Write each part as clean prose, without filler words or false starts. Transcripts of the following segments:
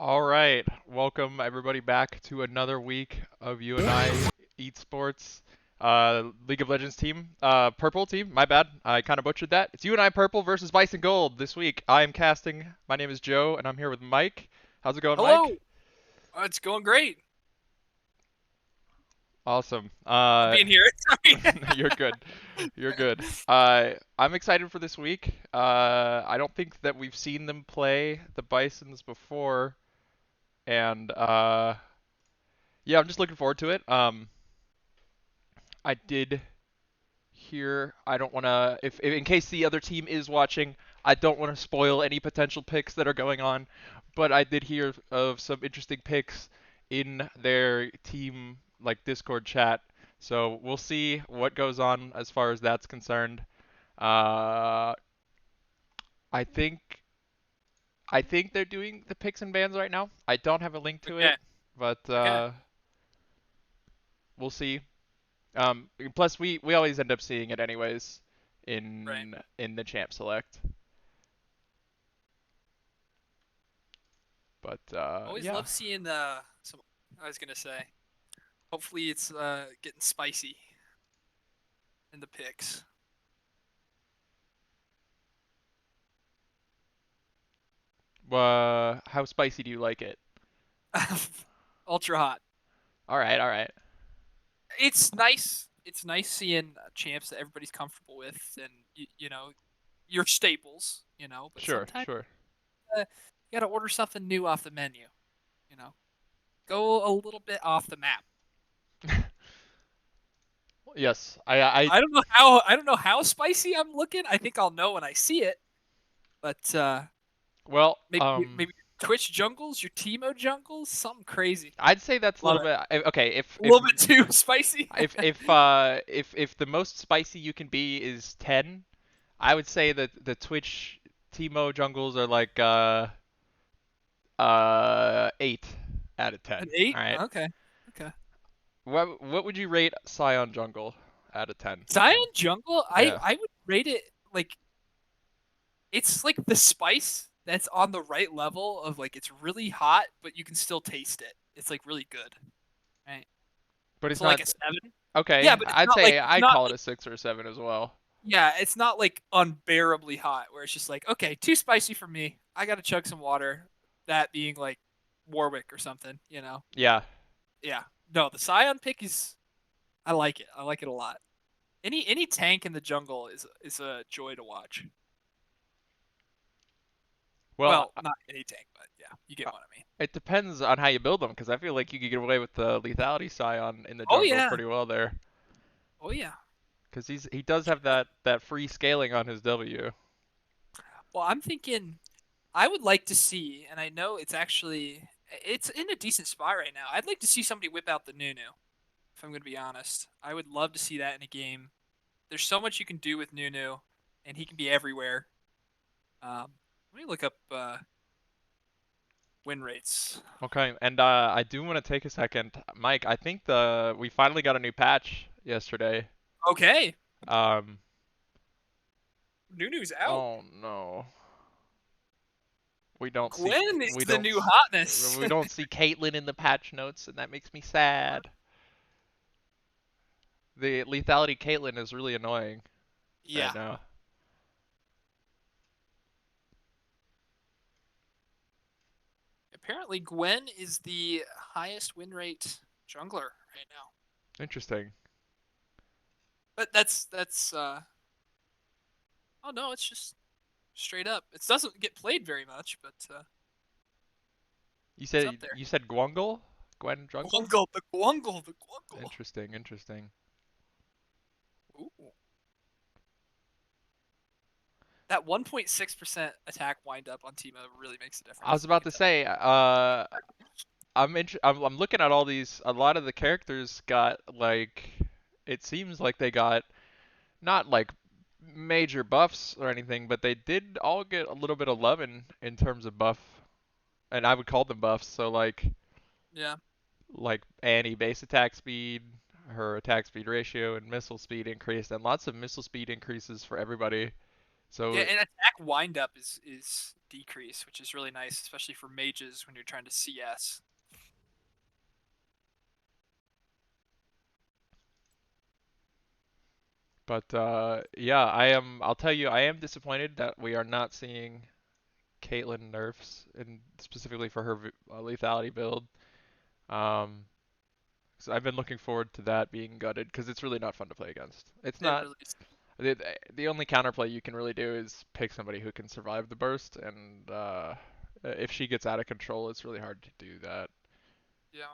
All right, welcome everybody back to another week of UNI Esports League of Legends team. Purple team, my bad. I kind of butchered that. It's UNI Purple versus Bison Gold this week. I am casting. My name is Joe, and I'm here with Mike. How's it going, Mike? Hello. It's going great. Awesome. I'm being here. Sorry. You're good. You're good. I'm excited for this week. I don't think that we've seen them play the Bisons before, and yeah, I'm just looking forward to it. I did hear. I don't want to, if in case the other team is watching, I don't want to spoil any potential picks that are going on, but I did hear of some interesting picks in their team like Discord chat. So we'll see what goes on as far as that's concerned. Uh, I think I think they're doing the picks and bans right now. I don't have a link to it, Okay. but Okay. we'll see. Plus, we always end up seeing it anyways Right. in the champ select. But Always yeah. love seeing some. I was gonna say. Hopefully it's getting spicy in the picks. How spicy do you like it? Ultra hot. All right, all right. It's nice. It's nice seeing champs that everybody's comfortable with, and your staples. But Sure, sometimes sure. you gotta order something new off the menu. You know, go a little bit off the map. Yes, I I don't know how spicy I'm looking. I think I'll know when I see it. But well, maybe Twitch jungles, your Teemo jungles, something crazy. I'd say that's a A lot little of bit okay. a little bit too spicy. If the most spicy you can be is 10, I would say that the Twitch Teemo jungles are like 8 out of An 10. eight? All right. Okay. Okay. What would you rate Scion jungle out of 10? Zion jungle, I Yeah. I would rate it like it's like the spice that's on the right level of like it's really hot, but you can still taste it. It's like really good. Right. But it's So like not a seven. okay. Yeah, but I'd say it's I'd not call it like a 6 or a 7 as well. yeah, it's not like unbearably hot where it's just like, okay, too spicy for me. I gotta chug some water. That being like Warwick or something. Yeah. Yeah. No, the Scion pick is I like it. I like it a lot. Any tank in the jungle is a joy to watch. Well, Well, not any tank, but yeah, you get what I mean. it depends on how you build them because I feel like you could get away with the lethality Scion in the Oh jungle yeah. pretty well there Oh yeah. because he does have that free scaling on his W. Well, I'm thinking I would like to see, and I know it's in a decent spot right now. I'd like to see somebody whip out the Nunu, if I'm going to be honest. I would love to see that in a game. There's so much you can do with Nunu, and he can be everywhere. Let me look up win rates. Okay, and I do want to take a second, Mike. I think the we finally got a new patch yesterday. Okay, Um, Nunu's out. oh no, we don't see Gwen is we the don't new s- hotness. we don't see Caitlyn in the patch notes, and that makes me sad. The lethality Caitlyn is really annoying right Yeah. now. Apparently, Gwen is the highest win rate jungler right now. Interesting. But that's. Oh no, it's just straight up. It doesn't get played very much, but it's up there. You said Gwungle? Gwen Jungle? The Gwungle. Interesting, interesting. Ooh. That 1.6% attack wind up on Teemo really makes a I was difference. I about can to tell. say, I'm looking at all these. A lot of the characters got like, it seems like they got not like major buffs or anything, but they did all get a little bit of love in terms of buff, and I would call them buffs. So Yeah. like Annie base attack speed, her attack speed ratio, and missile speed increased, and lots of missile speed increases for everybody. Yeah, So, and attack windup is decreased, which is really nice, especially for mages when you're trying to CS. but yeah, I'll tell you, I am disappointed that we are not seeing Caitlyn nerfs, and specifically for her lethality build. Um, so I've been looking forward to that being gutted because it's really not fun to play against. It's It not. really is. The, the only counterplay you can really do is pick somebody who can survive the burst, and if she gets out of control, it's really hard to do that. Yeah.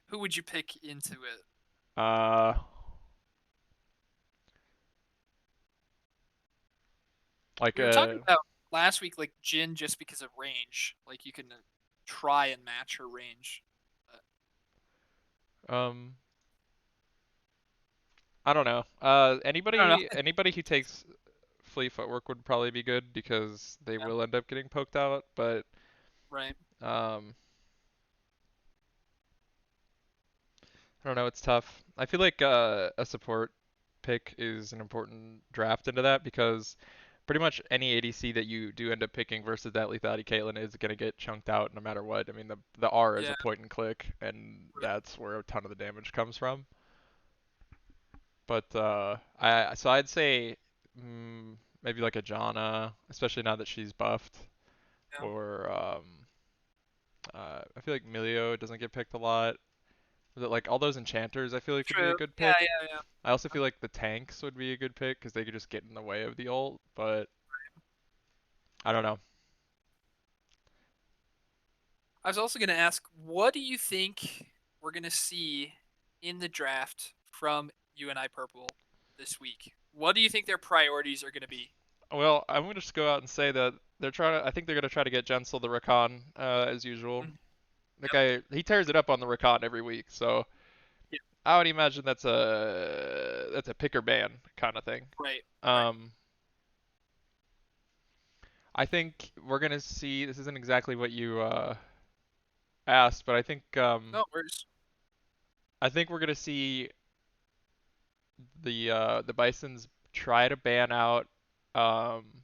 Who would you pick into it? Uh, like We were talking about last week, like Jin, just because of range. Like you can try and match her range. But um, I don't know. I don't Anybody who takes fleet footwork would probably be good because they know. will end up getting poked out. But Right. um, I don't know. It's tough. I feel like a support pick is an important draft into that because pretty much any ADC that you do end up picking versus that lethality Caitlyn is gonna get chunked out no matter what. I mean the R is Yeah. a point and click, and Right. that's where a ton of the damage comes from. But I'd say maybe like a Janna, especially now that she's buffed, Yeah. or I feel like Milio doesn't get picked a lot. Like all those enchanters, I feel like would be a True. good Yeah. pick. Yeah. Yeah. I also feel like the tanks would be a good pick because they could just get in the way of the ult, but I don't know. I was also going to ask, what do you think we're going to see in the draft from UNI Purple this week? What do you think their priorities are going to be? Well, I'm gonna just go out and say that they're trying to. I think they're gonna try to get Jensel the Rakan as usual. Mhm. The Yep. guy he tears it up on the Rakan every week, so Yep. I would imagine that's a pick or ban kind of thing. Right. Right. Um, I think we're gonna see. This isn't exactly what you asked, but No worries. I think we're gonna see the Bisons try to ban out. Um,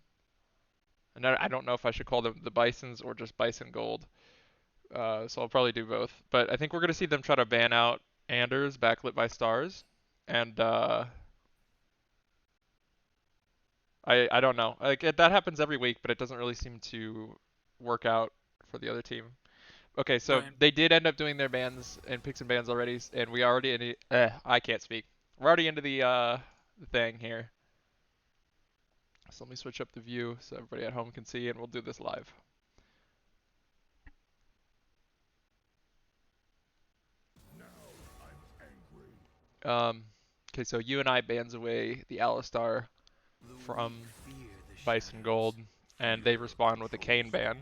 and I don't know if I should call them the Bisons or just Bison Gold. So I'll probably do both. But I think we're gonna see them try to ban out Anders backlit by stars, and I don't know. Like that happens every week, but it doesn't really seem to work out for the other team. Okay, so Right. they did end up doing their bans and picks and bans already, and we already I can't speak. We're already into the thing here. So let me switch up the view so everybody at home can see, and we'll do this live. Um, okay, so UNI bans away the Alistar from Bison Gold, and they respond with a Kane ban.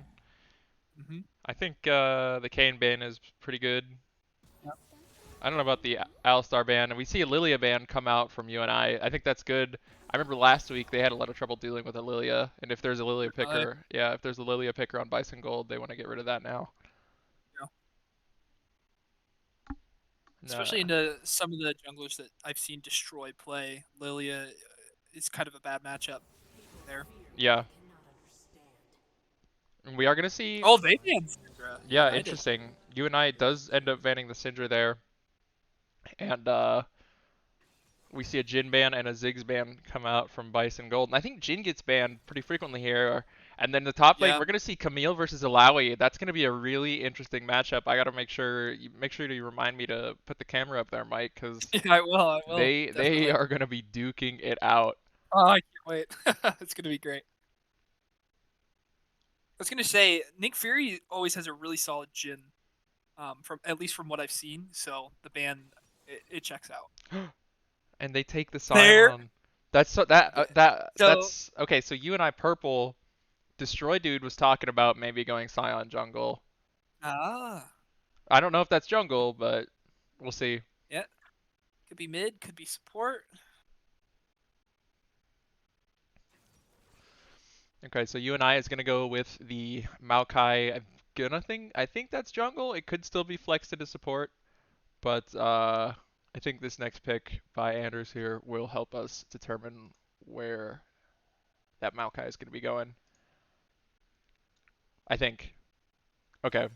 Mm-hmm. I think the Kane ban is pretty good. Yep. I don't know about the Alistar ban. We see a Lilia ban come out from UNI. I think that's good. I remember last week they had a lot of trouble dealing with a Lilia, and if there's a Lilia Really? picker, yeah, if there's a Lilia picker on Bison Gold, they want to get rid of that now. Yeah. No, Especially into some of the junglers that I've seen destroy play. Lilia is kind of a bad matchup there. yeah, we are gonna see. Oh, they banned Syndra. Yeah, UNI did. interesting. UNI does end up banning the Syndra there, and we see a Jin ban and a Ziggs ban come out from Bison Gold. And I think Jin gets banned pretty frequently here. And then the top lane, Yeah. we're gonna see Camille versus Alawi. That's gonna be a really interesting matchup. I gotta make sure you remind me to put the camera up there, Mike, because Yeah, I will. I will. they Definitely. are gonna be duking it out. Oh, I can't wait. It's gonna be great. I was gonna say Nick Fury always has a really solid Jin, from at least from what I've seen. So the band it checks out. And they take the There. Scion. That's so that So that's okay. So you and I purple. Destroy Dude was talking about maybe going Scion jungle. ah I don't know if that's jungle, but we'll see. yeah, could be mid, could be support. Okay, so you and I is gonna go with the Maokai. I think that's jungle. It could still be flexed into support, but I think this next pick by Anders here will help us determine where. that Maokai is going to be going. I think. Okay.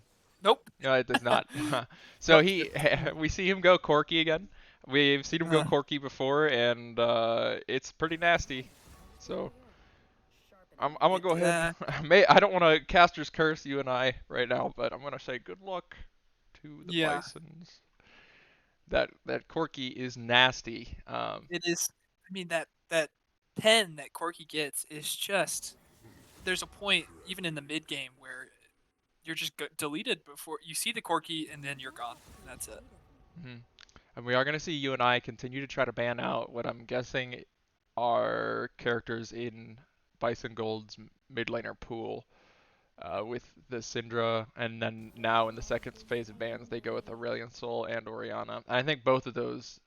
Nope. No, it does not. So Nope. he, we see him go Corki again. We've seen him go Uh, Corki before, and it's pretty nasty. So I'm gonna it, go ahead. I don't want to caster's curse UNI right now, but I'm gonna say good luck to the yeah, Bisons. That Corki is nasty. it is. I mean that pen that Corky gets is just. There's a point even in the mid game where you're just deleted before you see the Corky and then you're gone. And that's it. Mhm. And we are gonna see UNI continue to try to ban out what I'm guessing are characters in Bison Gold's mid laner pool. With the Syndra, and then now in the second phase of bans, they go with Aurelion Sol and Orianna. And I think both of those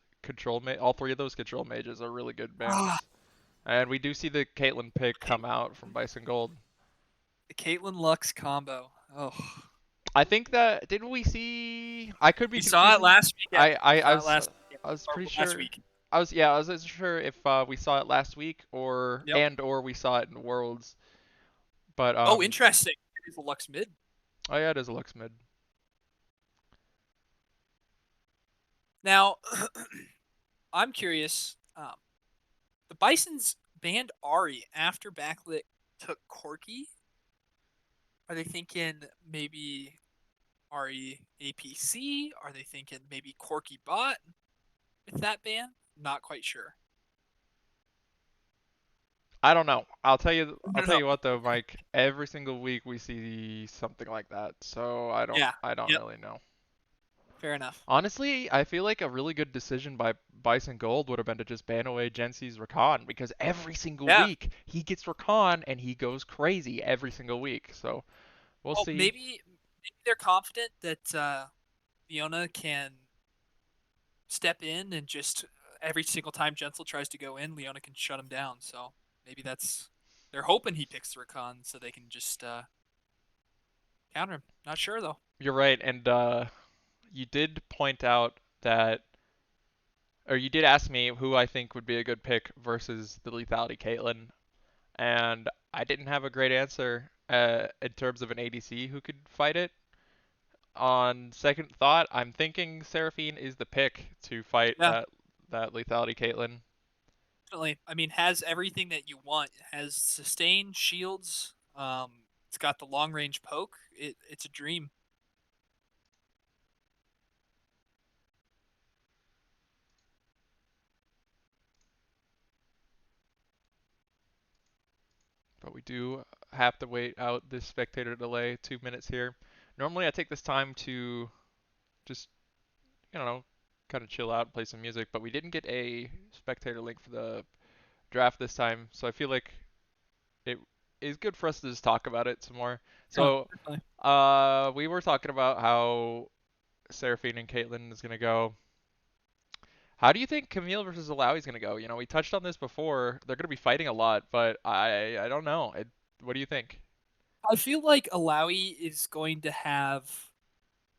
all three of those control mages are really good Ah, bans. And we do see the Caitlyn pick come out from Bison Gold. the Caitlyn Lux combo. Oh, I think that didn't we see? I could be we saw it confusing. last weekend. I I, We I saw it was last weekend, I was or pretty last sure. week. I wasn't sure if we saw it last week Yep. or we saw it in Worlds. But Oh, interesting. It is a Lux mid. oh yeah, it is a Lux mid. Now, I'm curious. The Bisons banned Ari after Backlit took Corky. Are they thinking maybe Ari APC? Are they thinking maybe Corky bot with that ban? Not quite sure. I don't know. I I'll don't tell know. you what though, Mike. Every single week we see something like that. So Yeah. I don't Yep. really know. Fair enough. Honestly, I feel like a really good decision by Bison Gold would have been to just ban away Gensi's Rakan because every single Yeah. week he gets Rakan and he goes crazy every single week. So we'll Well, see. maybe they're confident that Leona can step in and just every single time Gensel tries to go in, Leona can shut him down. So maybe that's they're hoping he picks Rakan so they can just counter him. Not sure though. You're right, and you did point out that, or you did ask me who I think would be a good pick versus the lethality Caitlyn. And I didn't have a great answer in terms of an ADC who could fight it. On second thought, I'm thinking Seraphine is the pick to fight Yeah, that lethality Caitlyn. definitely. I mean, has everything that you want. It has sustain, shields. It's got the long range poke. It's a dream. But we do have to wait out this spectator delay, 2 minutes here. Normally I take this time to just, you know, kind of chill out and play some music, but we didn't get a spectator link for the draft this time, so I feel like it is good for us to just talk about it some more. Yeah, So, definitely. we were talking about how Seraphine and Caitlyn is gonna go. How do you think Camille versus Alawi is gonna go? You know, we touched on this before. They're gonna be fighting a lot, but I don't know. What do you think? I feel like Alawi is going to have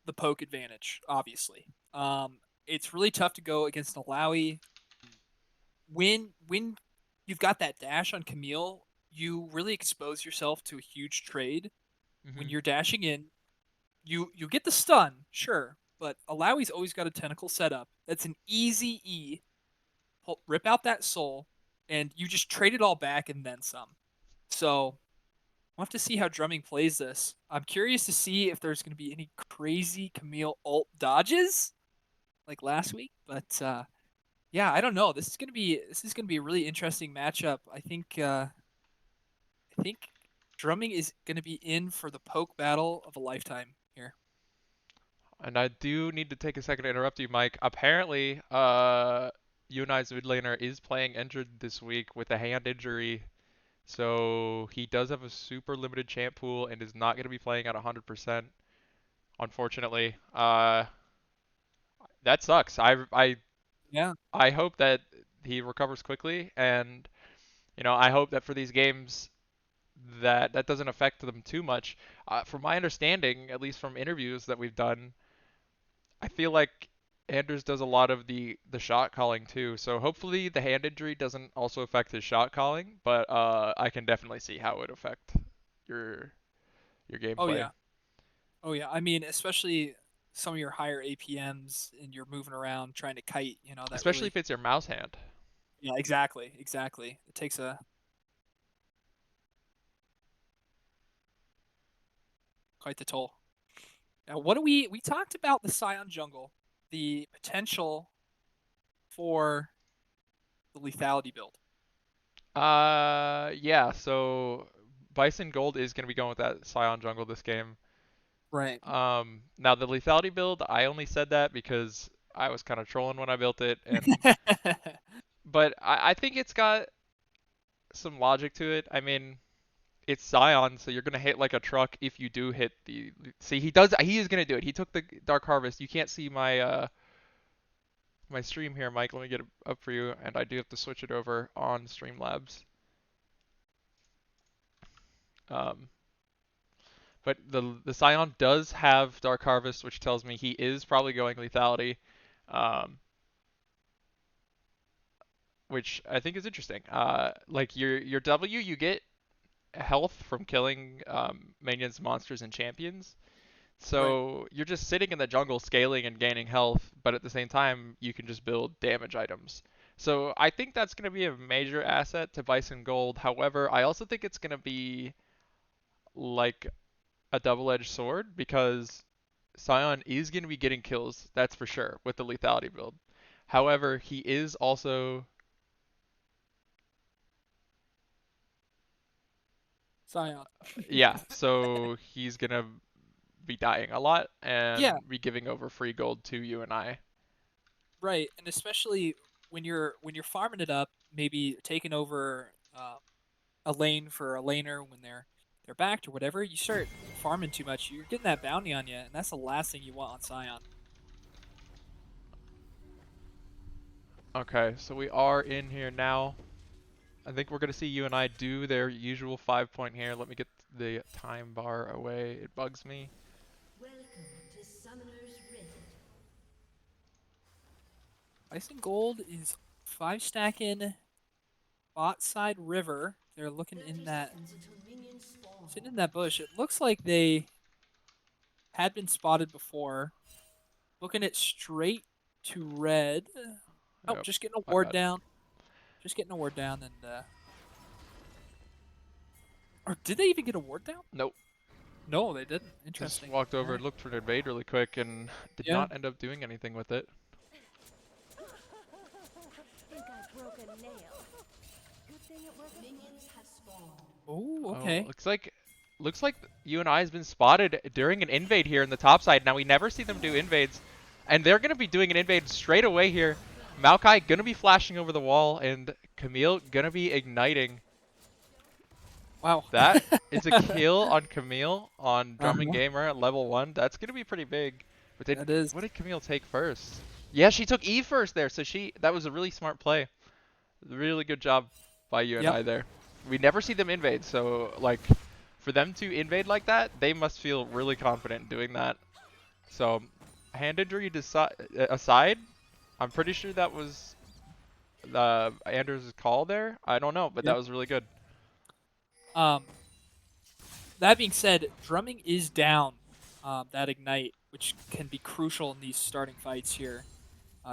the poke advantage, obviously. It's really tough to go against Alawi. When you've got that dash on Camille, you really expose yourself to a huge trade. When Hmm. you're dashing in, you get the stun, sure, but Alawi's always got a tentacle set up. That's an easy E. Rip out that soul, and you just trade it all back and then some. So we'll have to see how Drumming plays this. I'm curious to see if there's going to be any crazy Camille ult dodges like last week, but yeah, I don't know. This is gonna be a really interesting matchup. I think Drumming is gonna be in for the poke battle of a lifetime here. And I do need to take a second to interrupt you, Mike. Apparently, UNI's mid laner is playing injured this week with a hand injury, so he does have a super limited champ pool and is not going to be playing at 100%. Unfortunately, that sucks. Yeah, I hope that he recovers quickly, and I hope that for these games that doesn't affect them too much. From my understanding, at least from interviews that we've done, I feel like Anders does a lot of the shot calling too, so hopefully the hand injury doesn't also affect his shot calling, but I can definitely see how it would affect your your Oh gameplay, yeah. Oh yeah. I mean, especially some of your higher APMs and you're moving around trying to kite, that especially really. if it's your mouse hand. Yeah, exactly. Exactly. It takes quite the toll. Now, what do we talked about the Scion jungle, the potential for the lethality build. Yeah, so Bison Gold is going to be going with that Scion jungle this game. Right. Now the lethality build, I only said that because I was kind of trolling when I built it, and but I think it's got some logic to it. I mean, it's Scion, so you're gonna hit like a truck if you do hit the. See, he does. He is gonna do it. He took the Dark Harvest. You can't see my stream here, Mike. Let me get it up for you, and I do have to switch it over on Streamlabs. Um, but the Scion does have Dark Harvest, which tells me he is probably going lethality, um, which I think is interesting. Like your W, you get health from killing minions, monsters, and champions. Right. So you're just sitting in the jungle scaling and gaining health, but at the same time you can just build damage items. So I think that's going to be a major asset to Bison Gold. However, I also think it's going to be like a double-edged sword because Scion is going to be getting kills, that's for sure, with the lethality build. However, he is also Scion. yeah, so he's going to be dying a lot Yeah. and be giving over free gold to UNI. Right. And especially when you're farming it up, maybe taking over a lane for a laner when they're backed or whatever, you start farming too much, you're getting that bounty on you, and that's the last thing you want on Scion. Okay, so we are in here now. I think we're going to see UNI do their usual 5 point here. Let me get the time bar away. It bugs me. Welcome to Summoner's Rift. Bison Gold is 5 stacking bot side river. They're looking 30 in that seconds until minions spawn. sitting in that bush. It looks like they had been spotted before. Looking at straight to red. Oh, Yep, just getting a my ward bad. down. Just getting a ward down, and or did they even get a ward down? Nope. No, they didn't. Just Interesting. walked All over and right. looked for an invade really quick and did Yeah. not end up doing anything with it. Think I broke a nail. Good thing it wasn't. Minions have spawned. Oh, Oh, okay. looks like UNI has been spotted during an invade here in the top side. Now we never see them do invades, and they're gonna be doing an invade straight away here. Maokai gonna be flashing over the wall, and Camille gonna be igniting. Wow. That is a kill on Camille on Drumming Uh-huh. Gamer at level 1. That's gonna be pretty big. But That is. what did Camille take first? Yeah, she took E first there, so that was a really smart play. Really good job by Yep. UNI there. We never see them invade, so like for them to invade like that, they must feel really confident doing that. So hand injury aside, I'm pretty sure that was Anders' call there. I don't know, but that Yep. was really good. Um, that being said, drumming is down. That ignite, which can be crucial in these starting fights here,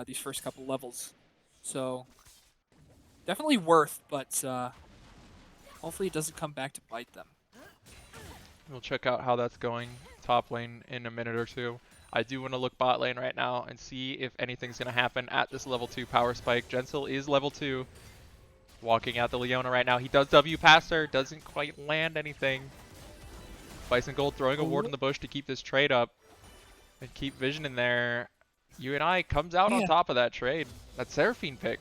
these first couple levels. So definitely worth, but hopefully it doesn't come back to bite them. We'll check out how that's going top lane in a minute or two. I do want to look bot lane right now and see if anything's going to happen at this level 2 power spike. Jensel is level 2. Walking out the Leona right now. He does W past her. Doesn't quite land anything. Bison Gold throwing a ward in the bush to keep this trade up. And keep Vision in there. UNI comes out on Yeah, top of that trade. That Seraphine pick.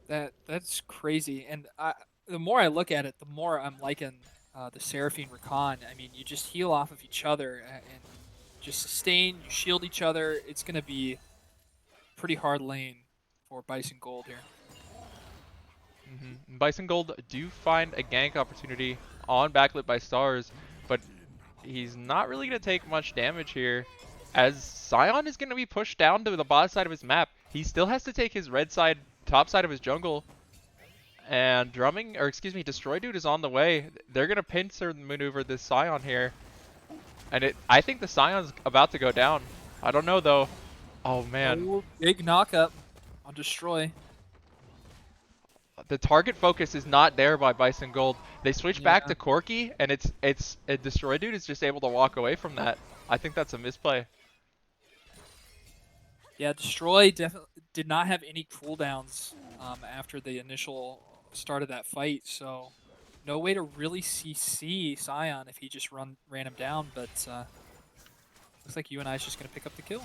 that's crazy. And the more I look at it, the more I'm liking the Seraphine Recon. I mean, you just heal off of each other and just sustain. You shield each other. It's gonna be pretty hard lane for Bison Gold here. Bison Gold do find a gank opportunity on backlit by Stars, but he's not really going to take much damage here. as Sion is going to be pushed down to the bottom side of his map. He still has to take his red side, top side of his jungle. And drumming, or excuse me, Destroy Dude is on the way. They're going to pincer maneuver this Sion here. And I think the Sion's about to go down. I don't know though. Oh man. Oh, big knock-up on Destroy. The target focus is not there by Bison Gold. They switch back Yeah. to Corki, and it's a Destroy Dude is just able to walk away from that. I think that's a misplay. Yeah, Destroy definitely did not have any cooldowns after the initial start of that fight, so no way to really CC Sion if he just ran him down, but looks like UNI is just going to pick up the kill.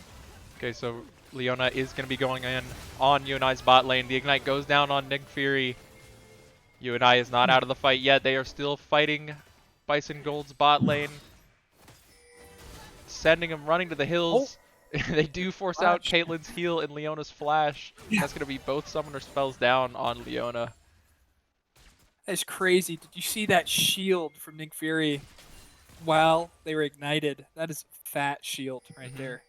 Okay, so Leona is going to be going in on UNI's bot lane. The Ignite goes down on Nick Fury. UNI is not out of the fight yet. They are still fighting Bison Gold's bot lane. Sending him running to the hills. They do force out Caitlyn's heal and Leona's flash. That's going to be both summoner spells down on Leona. That's crazy. Did you see that shield from Nick Fury while they were ignited? That is fat shield right there.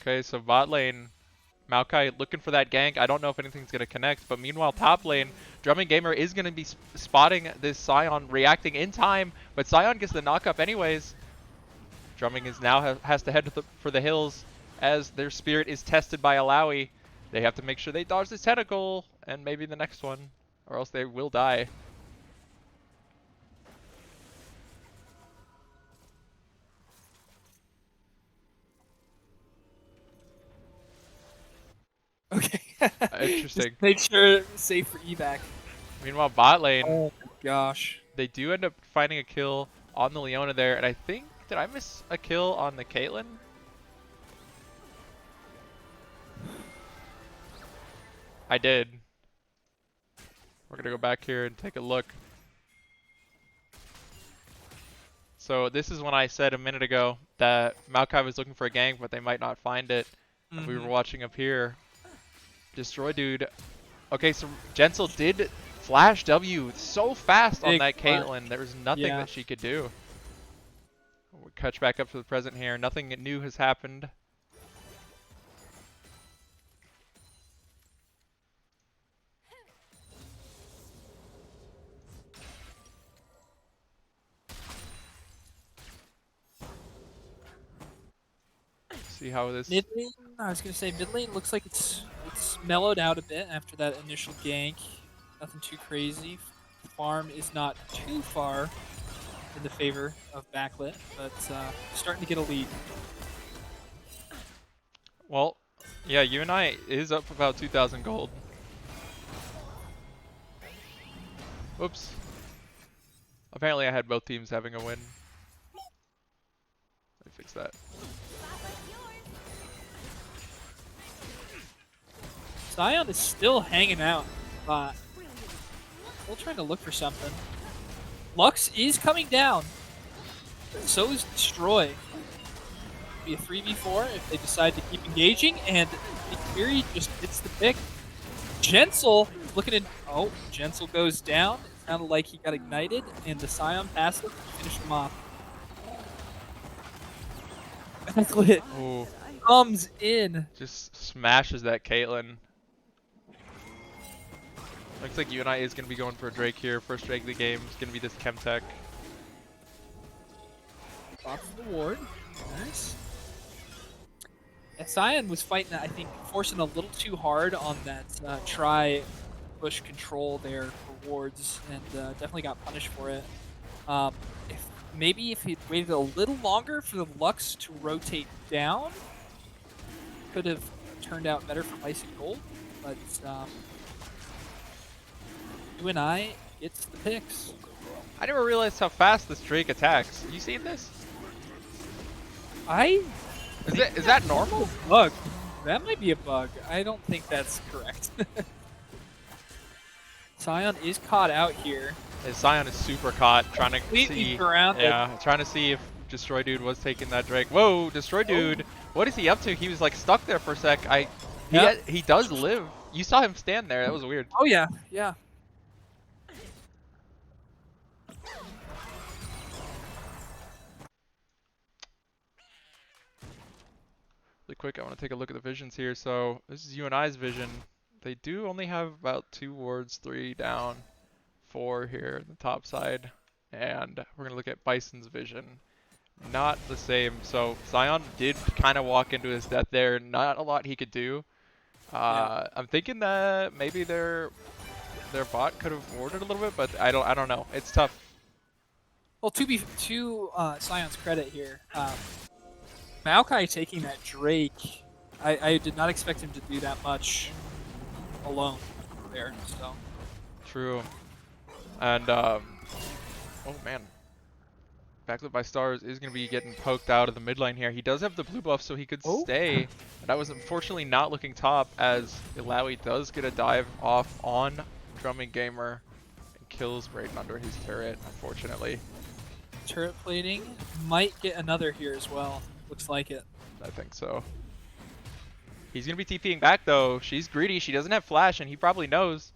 Okay, so bot lane, Maokai looking for that gank. I don't know if anything's going to connect, but meanwhile top lane, Drumming Gamer is going to be spotting this Sion, reacting in time, but Sion gets the knock up anyways. Drumming is now has to head for the hills as their spirit is tested by Alawi. They have to make sure they dodge this tentacle and maybe the next one, or else they will die. Okay. Interesting. Just make sure it's safe for evac. Meanwhile, bot lane, Oh my gosh. they do end up finding a kill on the Leona there, and I think, did I miss a kill on the Caitlyn? I did. We're gonna go back here and take a look. So this is when I said a minute ago that Maokai was looking for a gank, but they might not find it. And we were watching up here. Destroy Dude. Okay, so Jensel did flash W so fast on Big that flash. Caitlyn. There was nothing Yeah. that she could do. We'll catch back up to the present here. Nothing new has happened. See how this... Mid lane, I was gonna say mid lane looks like it's mellowed out a bit after that initial gank. Nothing too crazy. Farm is not too far in the favor of backlit, but starting to get a lead. Well, yeah, UNI is up about 2,000 gold. Whoops. Apparently I had both teams having a win. Let me fix that. Sion is still hanging out, but still trying to look for something. Lux is coming down. So is Destroy. Be a 3v4 if they decide to keep engaging, and Fury just gets the pick. Jensel looking in. Oh, Jensel goes down. It sounded like he got ignited, and the Sion passive finished him off. Backlit Ooh, comes in. just smashes that Caitlyn. Looks like UNI is going to be going for a Drake here. First Drake of the game is going to be this Chemtech. Off the ward. Nice. Yeah, Sion was fighting, I think, forcing a little too hard on that try push control there for wards, and definitely got punished for it. Maybe if he'd waited a little longer for the Lux to rotate down, could have turned out better for Bison Gold, but UNI gets the picks. I never realized how fast this Drake attacks. You seen this? Is that normal? Bug. That might be a bug. I don't think that's correct. Sion is caught out here. Yeah, Sion is super caught, trying to Completely see. surrounded. Yeah, trying to see if Destroy Dude was taking that Drake. Whoa, Destroy Dude! What is he up to? He was like stuck there for a sec. He does live. You saw him stand there. That was weird. Oh yeah, yeah. Really quick, I want to take a look at the visions here. So this is UNI's vision. They do only have about 2 wards, 3 down, 4 here on the top side. And we're going to look at Bison's vision. Not the same. So Sion did kind of walk into his death there. Not a lot he could do. I'm thinking that maybe their bot could have warded a little bit, but I don't know. It's tough. Well, to Sion's credit here, Maokai taking that Drake, I did not expect him to do that much alone there. So True. And oh man, Backlit by Stars is going to be getting poked out of the mid lane here. He does have the blue buff, so he could stay. But that was unfortunately not looking top, as Ilaoi does get a dive off on Drumming Gamer and kills Brayden under his turret, unfortunately. turret plating might get another here as well. Looks like it. I think so. He's going to be TPing back though. She's greedy. She doesn't have flash, and he probably knows.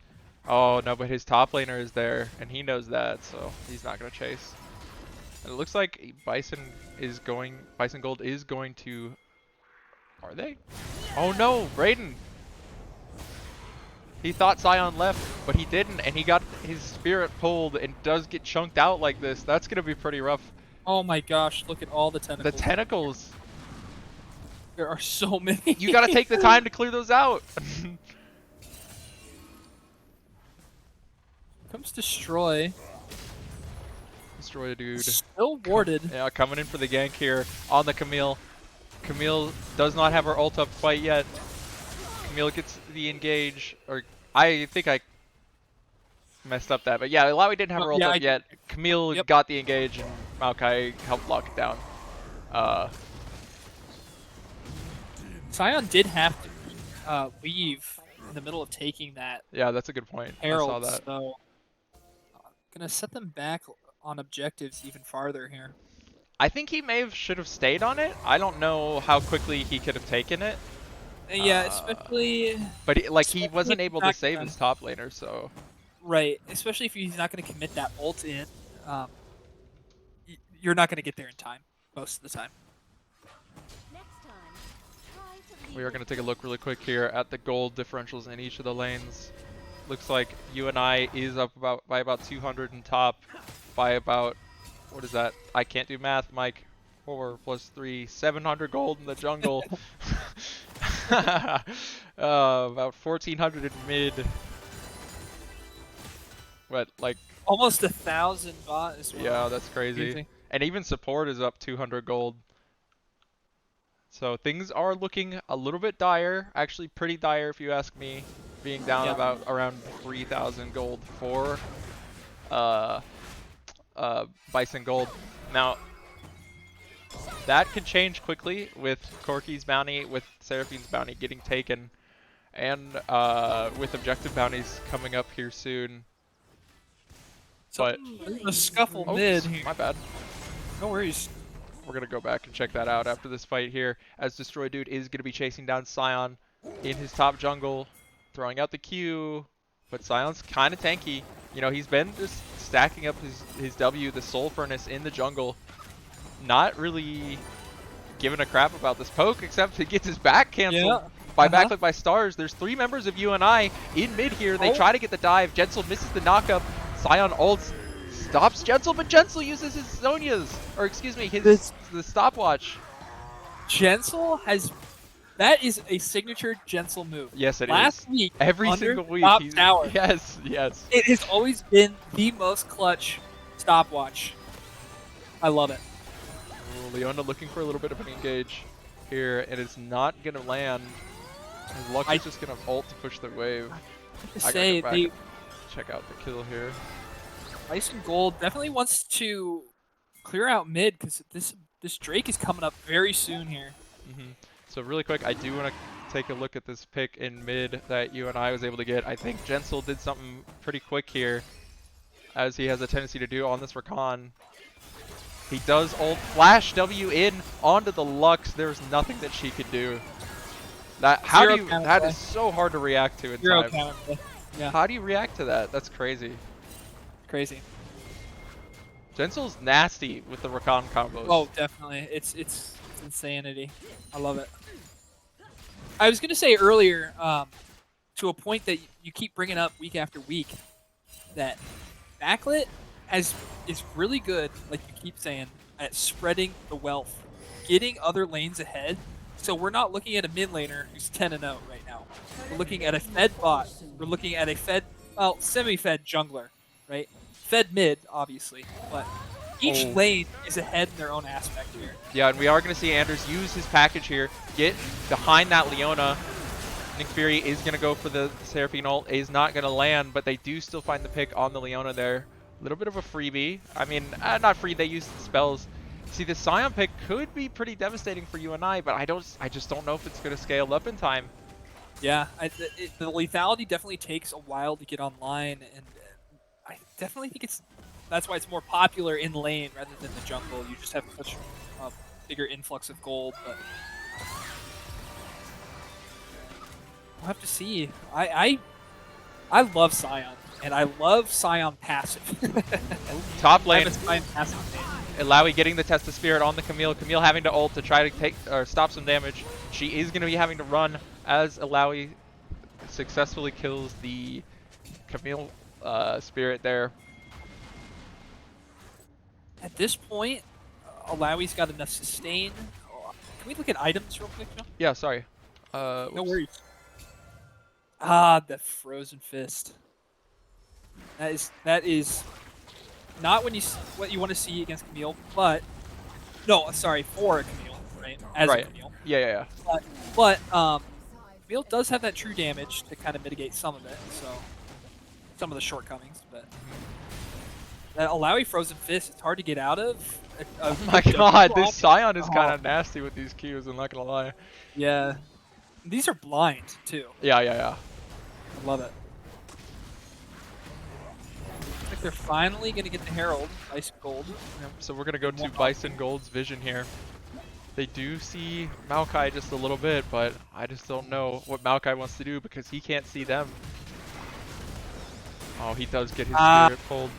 Oh no, but his top laner is there, and he knows that, so he's not going to chase. And it looks like Bison Gold is going to... Are they? Oh no, Brayden! He thought Sion left, but he didn't, and he got his spirit pulled and does get chunked out like this. That's going to be pretty rough. Oh my gosh, look at all the tentacles. The tentacles! There are so many. You got to take the time to clear those out! Comes Destroy. Destroy a dude. Still warded. Yeah, coming in for the gank here on the Camille. Camille does not have her ult up quite yet. Camille gets the engage, or I think I messed up that, but yeah, Ilaoi didn't have her ult up yet. Camille got the engage, and Maokai helped lock it down. Sion did have to leave in the middle of taking that. Yeah, that's a good point. Herald, I saw that. So gonna set them back on objectives even farther here. I think he should have stayed on it. I don't know how quickly he could have taken it. Yeah, especially. But he wasn't able to save his top laner, so. Right, especially if he's not going to commit that ult in, you're not going to get there in time most of the time. Next time, try to We are going to take a look really quick here at the gold differentials in each of the lanes. Looks like UNI is up by about 200 in top, by about, what is that? I can't do math, Mike. 4 plus 3, 700 gold in the jungle. About 1400 in mid. What, like? Almost 1,000 bot as well. Yeah, that's crazy. And even support is up 200 gold. So things are looking a little bit dire. Actually, pretty dire if you ask me. Being down about around 3,000 gold for Bison Gold. Now, that could change quickly with Corky's bounty, with Seraphine's bounty getting taken, and with objective bounties coming up here soon. But a scuffle mid. My bad. No worries. We're gonna go back and check that out after this fight here, as Destroy Dude is gonna be chasing down Sion in his top jungle, throwing out the Q. But Sion's kind of tanky. You know, he's been just stacking up his W, the Soul Furnace, in the jungle. Not really giving a crap about this poke, except he gets his back canceled by Backlit by Stars. There's 3 members of UNI in mid here. They try to get the dive. Jensel misses the knockup. Sion ults, stops Jensel, but Jensel uses his Zonia's, or excuse me, the stopwatch. Jensel has... That is a signature Jensel move. Yes, it is. Last week, every single week, top tower. Yes, yes. It has always been the most clutch stopwatch. I love it. Leona looking for a little bit of an engage here, and it's not going to land. Lux is just going to ult to push the wave. I say, they check out the kill here. Bison Gold definitely wants to clear out mid, because this Drake is coming up very soon here. So really quick, I do want to take a look at this pick in mid that UNI was able to get. I think Jensel did something pretty quick here, as he has a tendency to do on this Rakan. He does ult flash W in onto the Lux. There's nothing that she could do. That is so hard to react to in time. Yeah. How do you react to that? That's crazy. Crazy. Jensel's nasty with the Rakan combos. Oh, definitely. It's insanity. I love it. I was gonna say earlier, to a point that you keep bringing up week after week, that backlit is really good, like you keep saying, at spreading the wealth, getting other lanes ahead. So we're not looking at a mid laner who's 10-0 right now. We're looking at a fed bot. We're looking at a fed, well, semi-fed jungler, right? Fed mid, obviously, but each lane is ahead in their own aspect here. Yeah, and we are going to see Anders use his package here, get behind that Leona. Nick Fury is going to go for the Seraphine ult, is not going to land, but they do still find the pick on the Leona there. A little bit of a freebie. I mean, not free, they used the spells. See, the Sion pick could be pretty devastating for UNI, but I just don't know if it's going to scale up in time. Yeah, the lethality definitely takes a while to get online, and I definitely think that's why it's more popular in lane rather than the jungle. You just have such a bigger influx of gold, but we'll have to see. I love Sion, and I love Sion passive. Top lane. I'm a Sion passive fan. Ilaoi getting the Test of Spirit on the Camille. Camille having to ult to try to take or stop some damage. She is going to be having to run as Ilaoi successfully kills the Camille Spirit there. At this point, Ilaoi's got enough sustain. Can we look at items real quick, Joe? Yeah, sorry. No Whoops. worries. Ah, the Frozen Fist. That is not what you want to see against Camille, but no, sorry, for a Camille, right? As a Camille. Yeah. But Camille does have that true damage to kind of mitigate some of it, so some of the shortcomings. But that Ilaoi Frozen Fist, it's hard to get out of. Oh my god, this Sion is kind of nasty with these Qs, I'm not gonna lie. Yeah, these are blind too. Yeah. I love it. Looks like they're finally gonna get the Herald, Ice Gold. Yep, so we're gonna go to Bison Gold's vision here. They do see Maokai just a little bit, but I just don't know what Maokai wants to do because he can't see them. Oh, he does get his spirit pulled.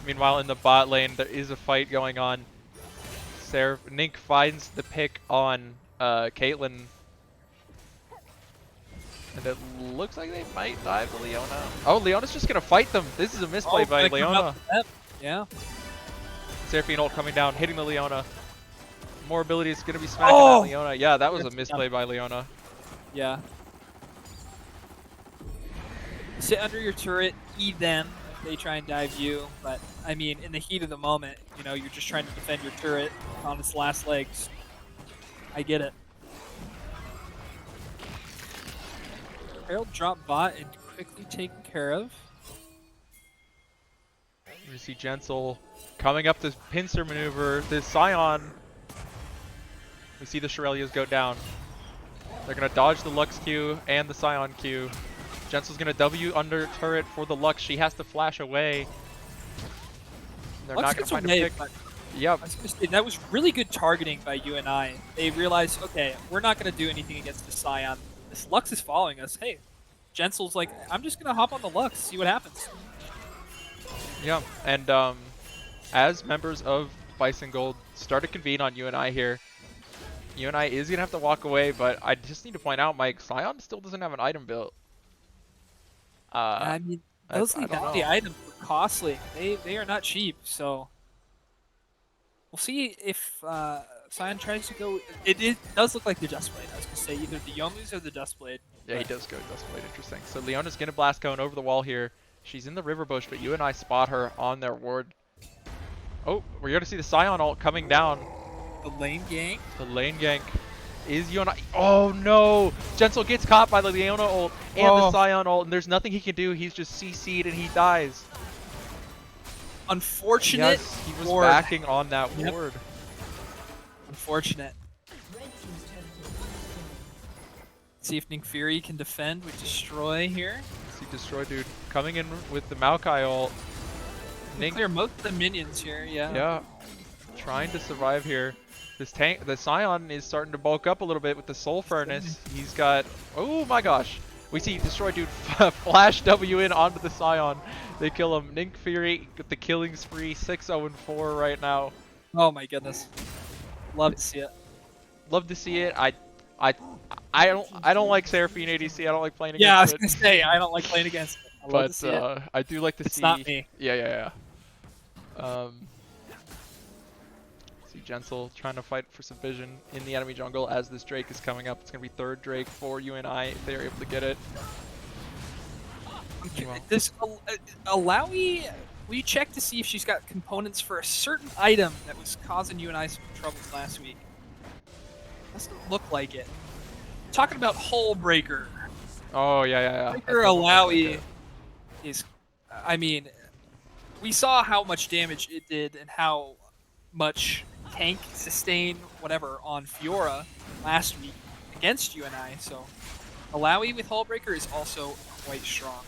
Meanwhile, in the bot lane, there is a fight going on. Nink finds the pick on Caitlyn. And it looks like they might dive to Leona. Oh, Leona's just going to fight them. This is a misplay by Leona. Yeah. Seraphine ult coming down, hitting the Leona. More ability is going to be smacking at Leona. Yeah, that was a misplay by Leona. Yeah. Sit under your turret, E them if they try and dive you. But, I mean, in the heat of the moment, you know, you're just trying to defend your turret on its last legs. I get it. Herald drop bot and quickly taken care of. We see Jensel coming up this pincer maneuver. This Sion. We see the Shurelias go down. They're going to dodge the Lux Q and the Sion Q. Jensel's going to W under turret for the Lux. She has to flash away. They're Lux not going to find a pick. Yep. I was gonna say, that was really good targeting by UNI. They realized, okay, we're not going to do anything against the Sion. This Lux is following us. Hey, Jensel's like, I'm just going to hop on the Lux, see what happens. Yeah, and as members of Bison Gold start to convene on UNI here, UNI is going to have to walk away, but I just need to point out, Mike, Sion still doesn't have an item built. I mean, those lethality items are costly. They are not cheap, so we'll see if Sion tries to go. It does look like the Dustblade. I was going to say either the Yomu's or the Dustblade. Yeah, he does go Dustblade. Interesting. So Leona's going to blast cone over the wall here. She's in the river bush, but UNI spot her on their ward. Oh, we're going to see the Sion ult coming down. The lane gank. The lane gank is UNI. Oh no! Jensel gets caught by the Leona ult and the Sion ult, and there's nothing he can do. He's just CC'd and he dies. Unfortunate. Yes, he was backing on that ward. Unfortunate. See if Nick Fury can defend with Destroy here. See Destroy dude coming in with the Maokai ult. Nick clear most of the minions here, yeah. Yeah. Trying to survive here. This tank, the Sion is starting to bulk up a little bit with the Soul Furnace. He's got, oh my gosh. We see Destroy dude flash W in onto the Sion. They kill him. Nick Fury with the killing spree, 6-0-4 right now. Oh my goodness. Love to see it. Love to see it. I I don't like Seraphine ADC. I don't like playing Yeah, I against was gonna it. say I don't like playing against it. I love to But see it. I do like to It's see. not me. Yeah. See Jensel trying to fight for some vision in the enemy jungle as this Drake is coming up. It's gonna be third Drake for UNI if they are able to get it. Well. This Alawi, we checked to see if she's got components for a certain item that was causing you and I some troubles last week. Doesn't look like it. Talking about Hull Breaker. Oh yeah. Breaker Alawi is, I mean, we saw how much damage it did and how much tank, sustain, whatever on Fiora last week against UNI. So Alawi with Hullbreaker is also quite strong.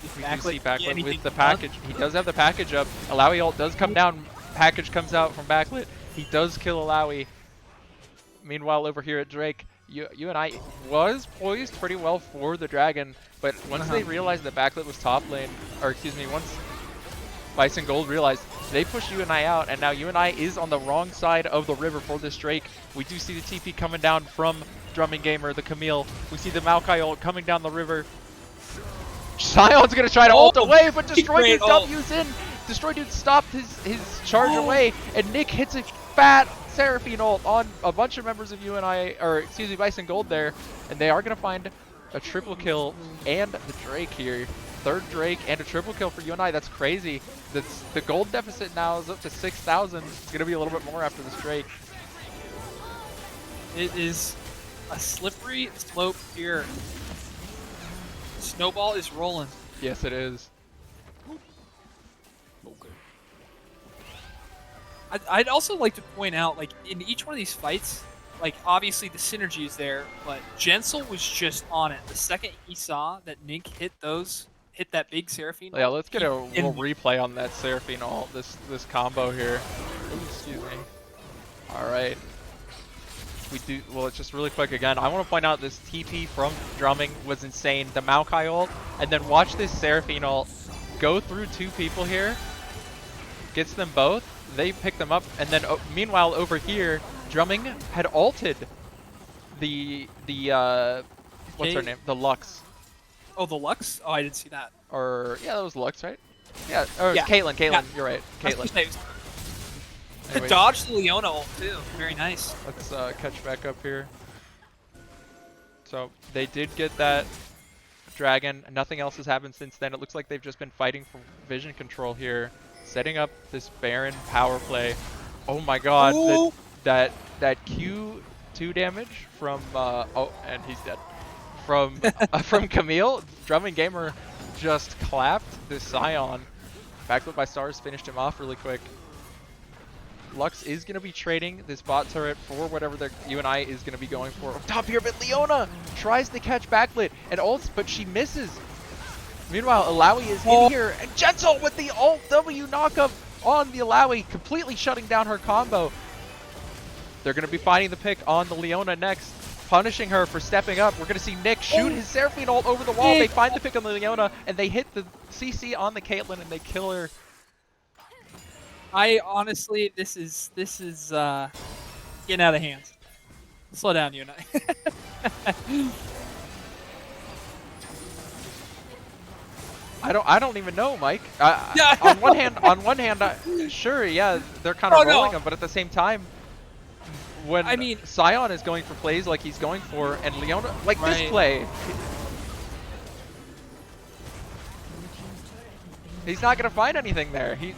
We do see Backlit with the package. He does have the package up. Alawi ult does come down. Package comes out from Backlit. He does kill Alawi. Meanwhile, over here at Drake, UNI was poised pretty well for the Dragon, but once they realized that Backlit was top lane, or excuse me, once Bison Gold realized, they pushed UNI out, and now UNI is on the wrong side of the river for this Drake. We do see the TP coming down from Drumming Gamer, the Camille. We see the Maokai ult coming down the river. Sion's gonna try to ult away, but Destroy Dude W's in. Destroy Dude stopped his charge away, and Nick hits a fat Seraphine ult on a bunch of members of UNI, or excuse me, Bison Gold there, and they are gonna find a triple kill and the Drake here. Third Drake and a triple kill for UNI. That's crazy. The gold deficit now is up to 6,000. It's gonna be a little bit more after this Drake. It is a slippery slope here. Snowball is rolling. Yes, it is. I'd also like to point out, like, in each one of these fights, like, obviously the synergy is there, but Jensel was just on it. The second he saw that Nink hit that big Seraphine. Yeah, let's get a little replay on that Seraphine ult, this combo here. Ooh, excuse me. Alright. Well, it's just really quick again. I want to point out this TP from Drumming was insane. The Maokai ult, and then watch this Seraphine ult go through two people here. Gets them both. They pick them up, and then meanwhile over here, Drumming had ulted the what's her name? The Lux. Oh, the Lux? Oh, I didn't see that. Or yeah, that was Lux, right? Yeah. Or yeah. Caitlyn. Yeah. You're right. Caitlyn. Anyways. Dodge the Leona ult too. Very nice. Let's catch back up here. So they did get that Dragon. Nothing else has happened since then. It looks like they've just been fighting for vision control here. Setting up this Baron power play. Oh my god, that Q2 damage from oh, and he's dead. From from Camille. Drumming Gamer just clapped this Sion. Backlit by Stars finished him off really quick. Lux is going to be trading this bot turret for whatever the UNI is going to be going for. Top here, but Leona tries to catch Backlit and ults, but she misses. Meanwhile, Alawi is in here, and Jensel with the ult W knockup on the Alawi, completely shutting down her combo. They're going to be finding the pick on the Leona next, punishing her for stepping up. We're going to see Nick shoot his Seraphine ult over the wall. They find the pick on the Leona, and they hit the CC on the Caitlyn, and they kill her. I honestly, this is getting out of hand. Slow down, UNI. I don't even know, Mike. On one hand, sure, yeah, they're kind of rolling them, but at the same time, when Sion is going for plays like he's going for, and Leona, like this play, he's not gonna find anything there. He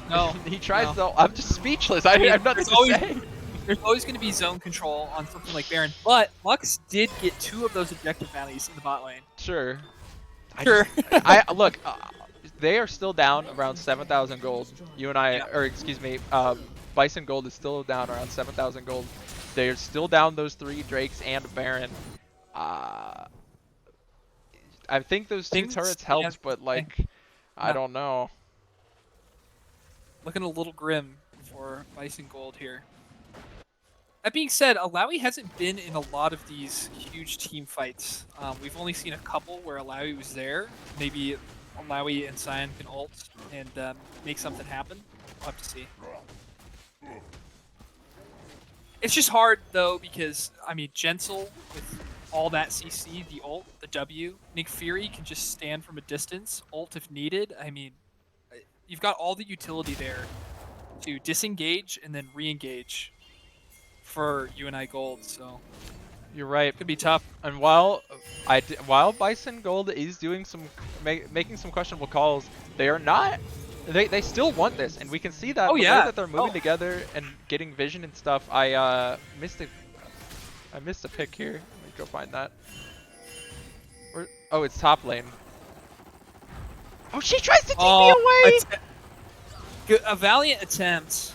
tries though. I'm just speechless. I have nothing to say. There's always going to be zone control on something like Baron, but Lux did get 2 of those objective bounties in the bot lane. Sure. Sure. Look, they are still down around 7,000 gold. UNI, or excuse me, Bison Gold is still down around 7,000 gold. They're still down those 3 Drakes and Baron. I think those 2 turrets helped, but like, I don't know. Looking a little grim for Bison Gold here. That being said, Alawi hasn't been in a lot of these huge team fights. We've only seen a couple where Alawi was there. Maybe Alawi and Sion can ult and make something happen. We'll have to see. It's just hard though because I mean Gentle with all that CC, the ult, the W, Nick Fury can just stand from a distance, ult if needed. I mean, you've got all the utility there to disengage and then re-engage for UNI Gold. So You're right. could be tough. And while Bison Gold is doing some making some questionable calls, they are not. They still want this, and we can see that Oh the way yeah. that they're moving together and getting vision and stuff. I missed a pick here. Let me go find that. Oh, it's top lane. Oh, she tries to TP away. A valiant attempt.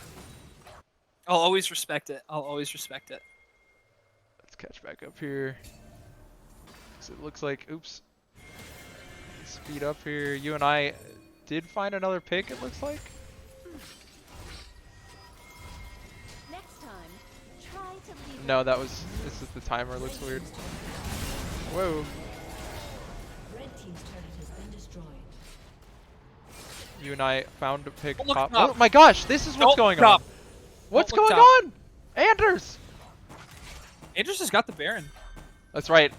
I'll always respect it. I'll always respect it. Let's catch back up here. So it looks like, oops. Speed up here. UNI did find another pick, it looks like. Next time, try to leave. No, this is the timer, it looks weird. Whoa. Red team's turret has been destroyed. UNI found a pick. Don't look Pop. up. Oh my gosh, this is what's Don't going look on. up. What's Don't look going up. on? Anders! Andrews has got the Baron. That's right.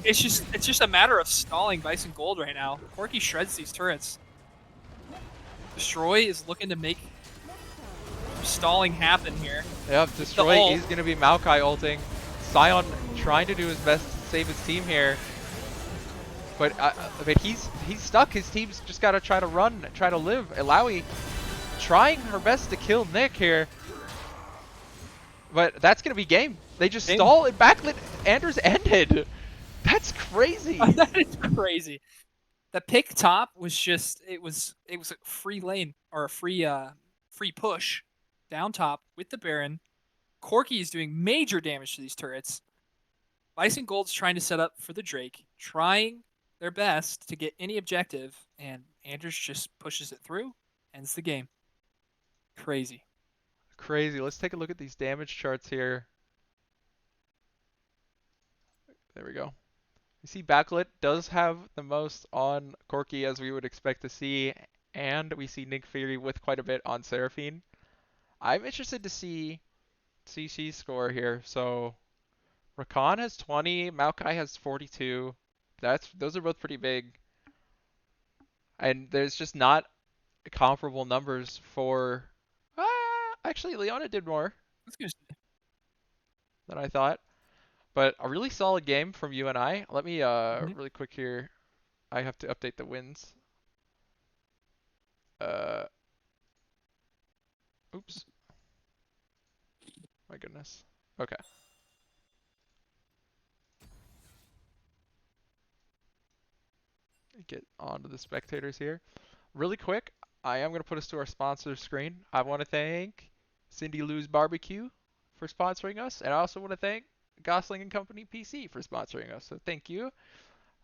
It's just a matter of stalling Bison Gold right now. Corki shreds these turrets. Destroy is looking to make stalling happen here. Yep, Destroy ult. is going to be Maokai ulting. Sion trying to do his best to save his team here. But I mean, he's stuck. His team's just got to try to run, try to live. Ilaoi trying her best to kill Nick here. But that's going to be game. They just stall and backlit. Anders ended. That's crazy. That is crazy. The pick top was just it was a free lane or a free push down top with the Baron. Corki is doing major damage to these turrets. Bison Gold's trying to set up for the Drake, trying their best to get any objective, and Anders just pushes it through, ends the game. Crazy. Crazy. Let's take a look at these damage charts here. There we go. You see Backlit does have the most on Corki as we would expect to see, and we see Nick Fury with quite a bit on Seraphine. I'm interested to see CC's score here. So Rakan has 20, Maokai has 42. Those are both pretty big. And there's just not comparable numbers for actually Leona did more That's good. than I thought. But a really solid game from UNI. Let me really quick here. I have to update the wins. Oops. My goodness. Okay. Get onto the spectators here. Really quick, I am going to put us to our sponsor screen. I want to thank Cindy Lou's Barbecue for sponsoring us, and I also want to thank Gosling and Company PC for sponsoring us. So thank you.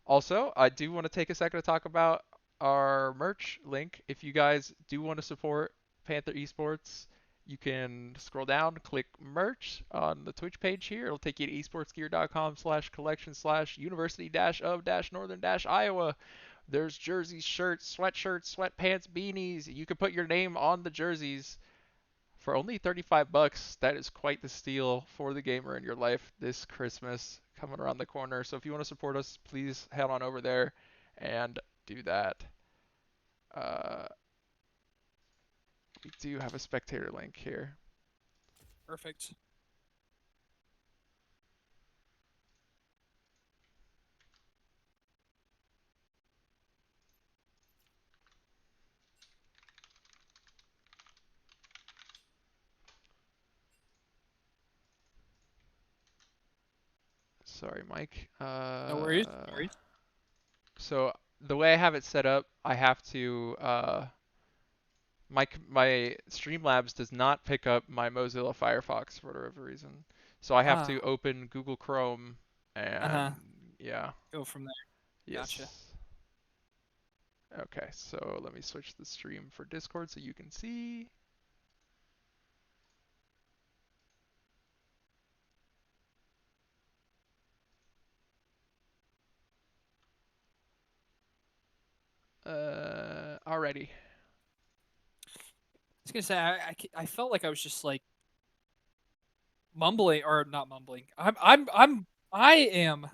Also, I do want to take a second to talk about our merch link. If you guys do want to support Panther Esports, you can scroll down, click merch on the Twitch page here. It'll take you to esportsgear.com/collection/university-of-northern-iowa. There's jerseys, shirts, sweatshirts, sweatpants, beanies. You can put your name on the jerseys for only 35 bucks. That is quite the steal for the gamer in your life this Christmas coming around the corner. So if you want to support us, please head on over there and do that. We do have a spectator link here. Perfect. Sorry, Mike. No worries. No worries. So the way I have it set up, I have to my Streamlabs does not pick up my Mozilla Firefox for whatever reason. So I have to open Google Chrome and yeah. Go from there. Yes. Gotcha. Okay, so let me switch the stream for Discord so you can see. Alrighty. I was gonna say I felt like I was just like mumbling or not mumbling. I am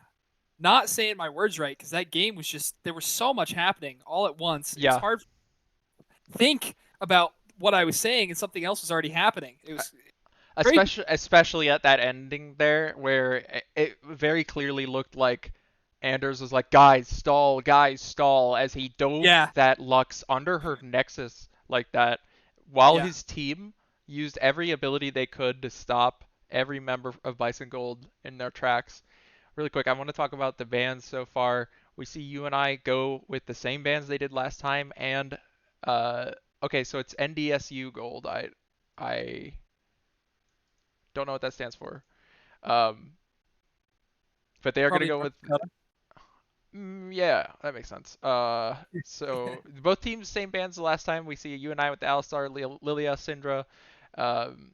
not saying my words right because that game was just there was so much happening all at once. It was Yeah, hard to think about what I was saying and something else was already happening. It was very especially at that ending there where it very clearly looked like Anders was like, guys, stall, as he dove yeah, that Lux under her Nexus like that, while yeah. his team used every ability they could to stop every member of Bison Gold in their tracks. Really quick, I want to talk about the bans so far. We see UNI go with the same bans they did last time, and uh, okay, so it's NDSU Gold. I don't know what that stands for. Um, but they are going to Probably go North with Dakota. yeah, that makes sense. So both teams same bands the last time. We see UNI with the Alistar, Lilia, Syndra, um,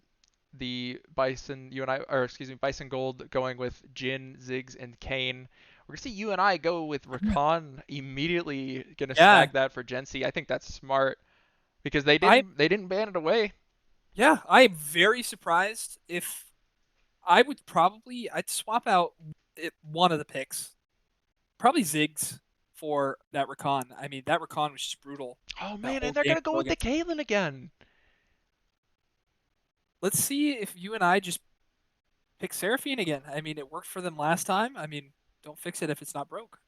the Bison UNI or excuse me Bison Gold going with Jin, Ziggs, and Kane. We're gonna see UNI go with Rakan immediately. Gonna Yeah, snag that for Gen C. I think that's smart because I they didn't ban it away. yeah, I am very surprised if I would probably I'd swap out one of the picks. Probably Ziggs for that Rakan. I mean, that Rakan was just brutal Oh that man, and whole they're game gonna go with the against. Caitlyn again. Let's see if you and I just pick Seraphine again. I mean, it worked for them last time. I mean, don't fix it if it's not broke.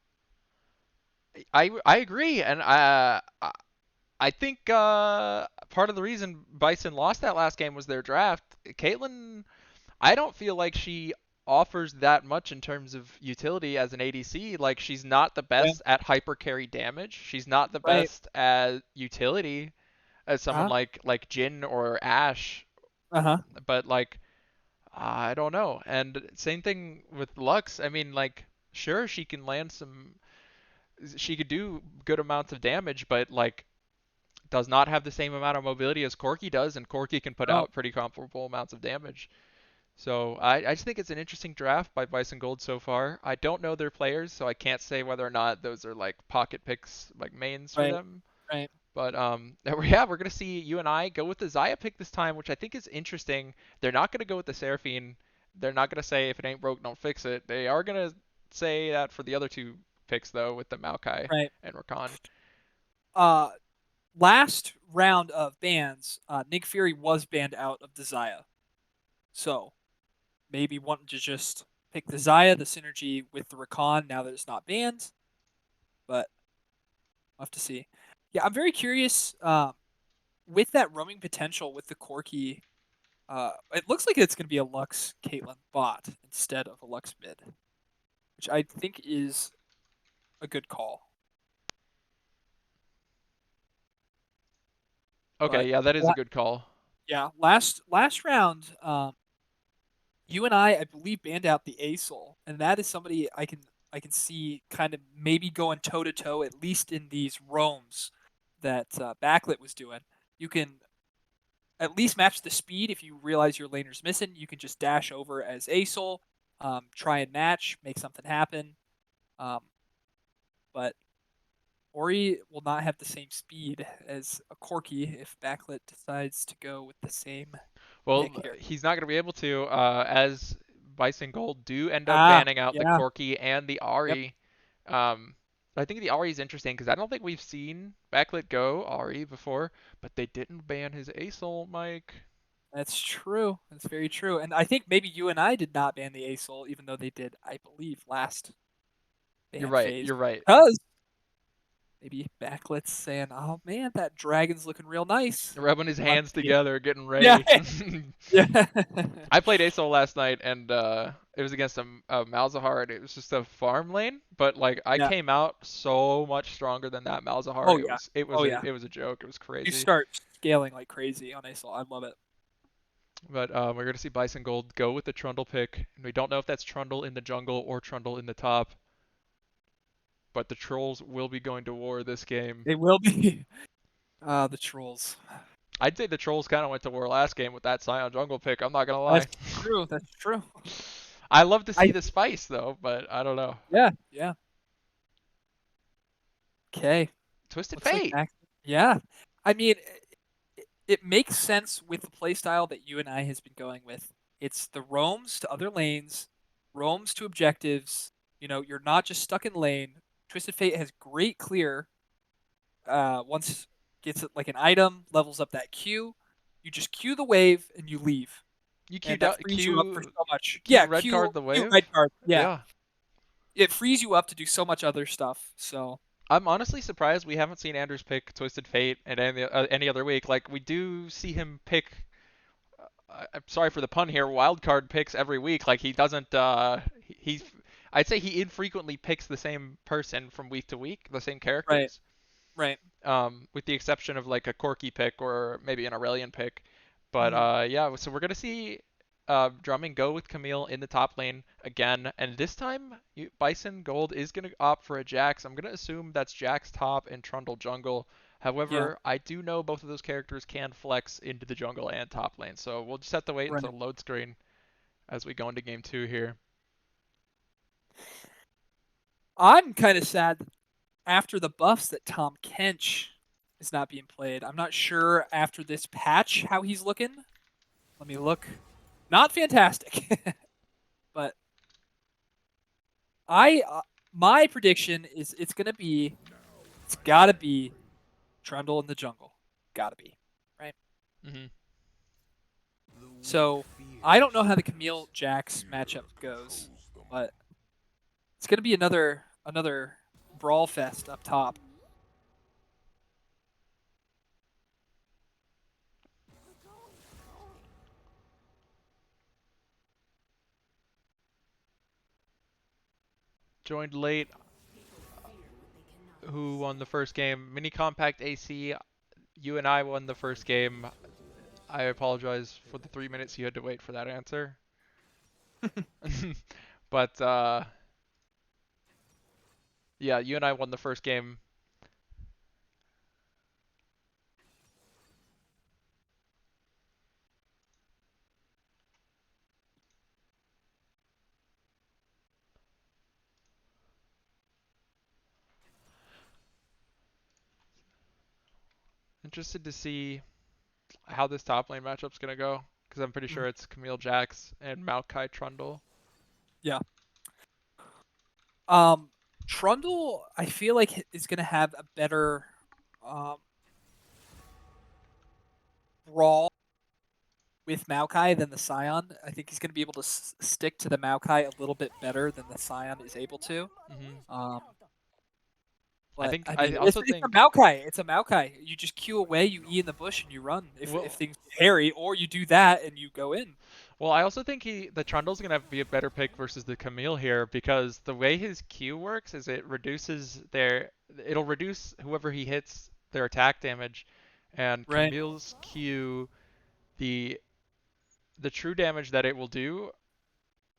I agree, and I think part of the reason Bison lost that last game was their draft. Caitlyn, I don't feel like she offers that much in terms of utility as an ADC. Like she's not the Yeah. best at hyper carry damage. She's not the Right. best at utility as someone Uh-huh. like Jin or Ashe. Uh-huh. But like I don't know. And same thing with Lux. I mean like sure she could do good amounts of damage, but like does not have the same amount of mobility as Corki does, and Corki can put Oh, out pretty comparable amounts of damage. So I just think it's an interesting draft by Bison Gold so far. I don't know their players, so I can't say whether or not those are like pocket picks, like mains for right. them. Right. But yeah, we're gonna see UNI go with the Xayah pick this time, which I think is interesting. They're not gonna go with the Seraphine. They're not gonna say if it ain't broke, don't fix it. They are gonna say that for the other two picks though, with the Maokai Right. and Rakan. Uh last round of bans, Nick Fury was banned out of the Xayah. So, maybe wanting to just pick the Xayah, the synergy with the Rakan now that it's not banned, but we'll have to see. Yeah, I'm very curious with that roaming potential with the Corki. It looks like it's going to be a Lux Caitlyn bot instead of a Lux mid, which I think is a good call. Okay, But yeah, that is a good call. yeah, last round, you and I believe, banned out the Asol, and that is somebody I can see kind of maybe going toe to toe at least in these roams that Backlit was doing. You can at least match the speed if you realize your laner's missing. You can just dash over as Asol, try and match, make something happen. Um, but Ori will not have the same speed as a Corki if Backlit decides to go with the same pick Well, here. he's not going to be able to, as Bison Gold do end up Ah, banning out the yeah, Corki and the yep, Ahri. I think the Ahri is interesting because I don't think we've seen Backlit go Ahri before, but they didn't ban his Asol, Mike. that's true. That's very true. And I think maybe you and I did not ban the Asol, even though they did, I believe, last You're ban right. phase. You're right. Because maybe Backlit's saying, "Oh man, that dragon's looking real nice." Rubbing his Let's hands see. together, getting Yeah, ready. yeah, I played Asol last night, and it was against a Malzahar, and it was just a farm lane. But like, I yeah. came out so much stronger than that Malzahar. Oh yeah, oh yeah. It was a joke. It was You crazy. start scaling like crazy on Asol. I love it. But we're gonna see Bison Gold go with the Trundle pick, and we don't know if that's Trundle in the jungle or Trundle in the top. But the trolls will be going to war this game. It will be. The trolls. I'd say the trolls kind of went to war last game with that Scion jungle pick. I'm not gonna lie. That's true. That's true. I love to see I the spice though, but I don't know. yeah, yeah. Okay. Twisted Looks like Fate. yeah. I mean, it makes sense with the playstyle that you and I has been going with It's the roams to other lanes, roams to objectives. You're not just stuck in lane. Twisted Fate has great clear. Once gets it like an item, levels up that Q. You just Q the wave and you leave, You and that frees you up for so much. Q Yeah, red card the Q wave. red card. Yeah, Yeah. it frees you up to do so much other stuff. So I'm honestly surprised we haven't seen Anders pick Twisted Fate at any other week. Like we do see him pick. I'm sorry for the pun here. Wild card picks every week. Like he doesn't. He's. I'd say he infrequently picks the same person from week to week, the same right, characters. right. With the exception of like a Corki pick or maybe an Aurelian pick. But Mhm. yeah, so we're gonna see Drumming go with Camille in the top lane again, and this time Bison Gold is gonna opt for a Jax. I'm gonna assume that's Jax top and Trundle jungle. Yeah, However, I do know both of those characters can flex into the jungle and top lane, so we'll just have to wait right. until load screen as we go into game 2 here. I'm kind of sad after the buffs that Tom Kench is not being played. I'm not sure after this patch how he's looking. Let me look. Not fantastic, but my prediction is it's gotta be Trundle in the jungle. Gotta be, right? hmm So I don't know how the Camille Jax matchup goes, but it's gonna be another brawl fest up top. Joined late. Who won the first game? Mini Compact AC. UNI won the first game. I apologize for the 3 minutes you had to wait for that answer. But yeah, UNI won the first game. Interested to see how this top lane matchup's gonna go because I'm pretty sure it's Camille Jax and Maokai Trundle. Yeah. Trundle, I feel like is gonna have a better um, brawl with Maokai than the Scion. I think he's gonna be able to stick to the Maokai a little bit better than the Scion is able to. hmm Um, I but think I I mean, also it's a think Maokai. It's a Maokai. You just queue away, you E in the bush, and you run. If well things get hairy, or you do that and you go in. I also think the Trundle's gonna be a better pick versus the Camille here because the way his Q works is it'll reduce whoever he hits their attack damage, and Right. Camille's Q the true damage that it will do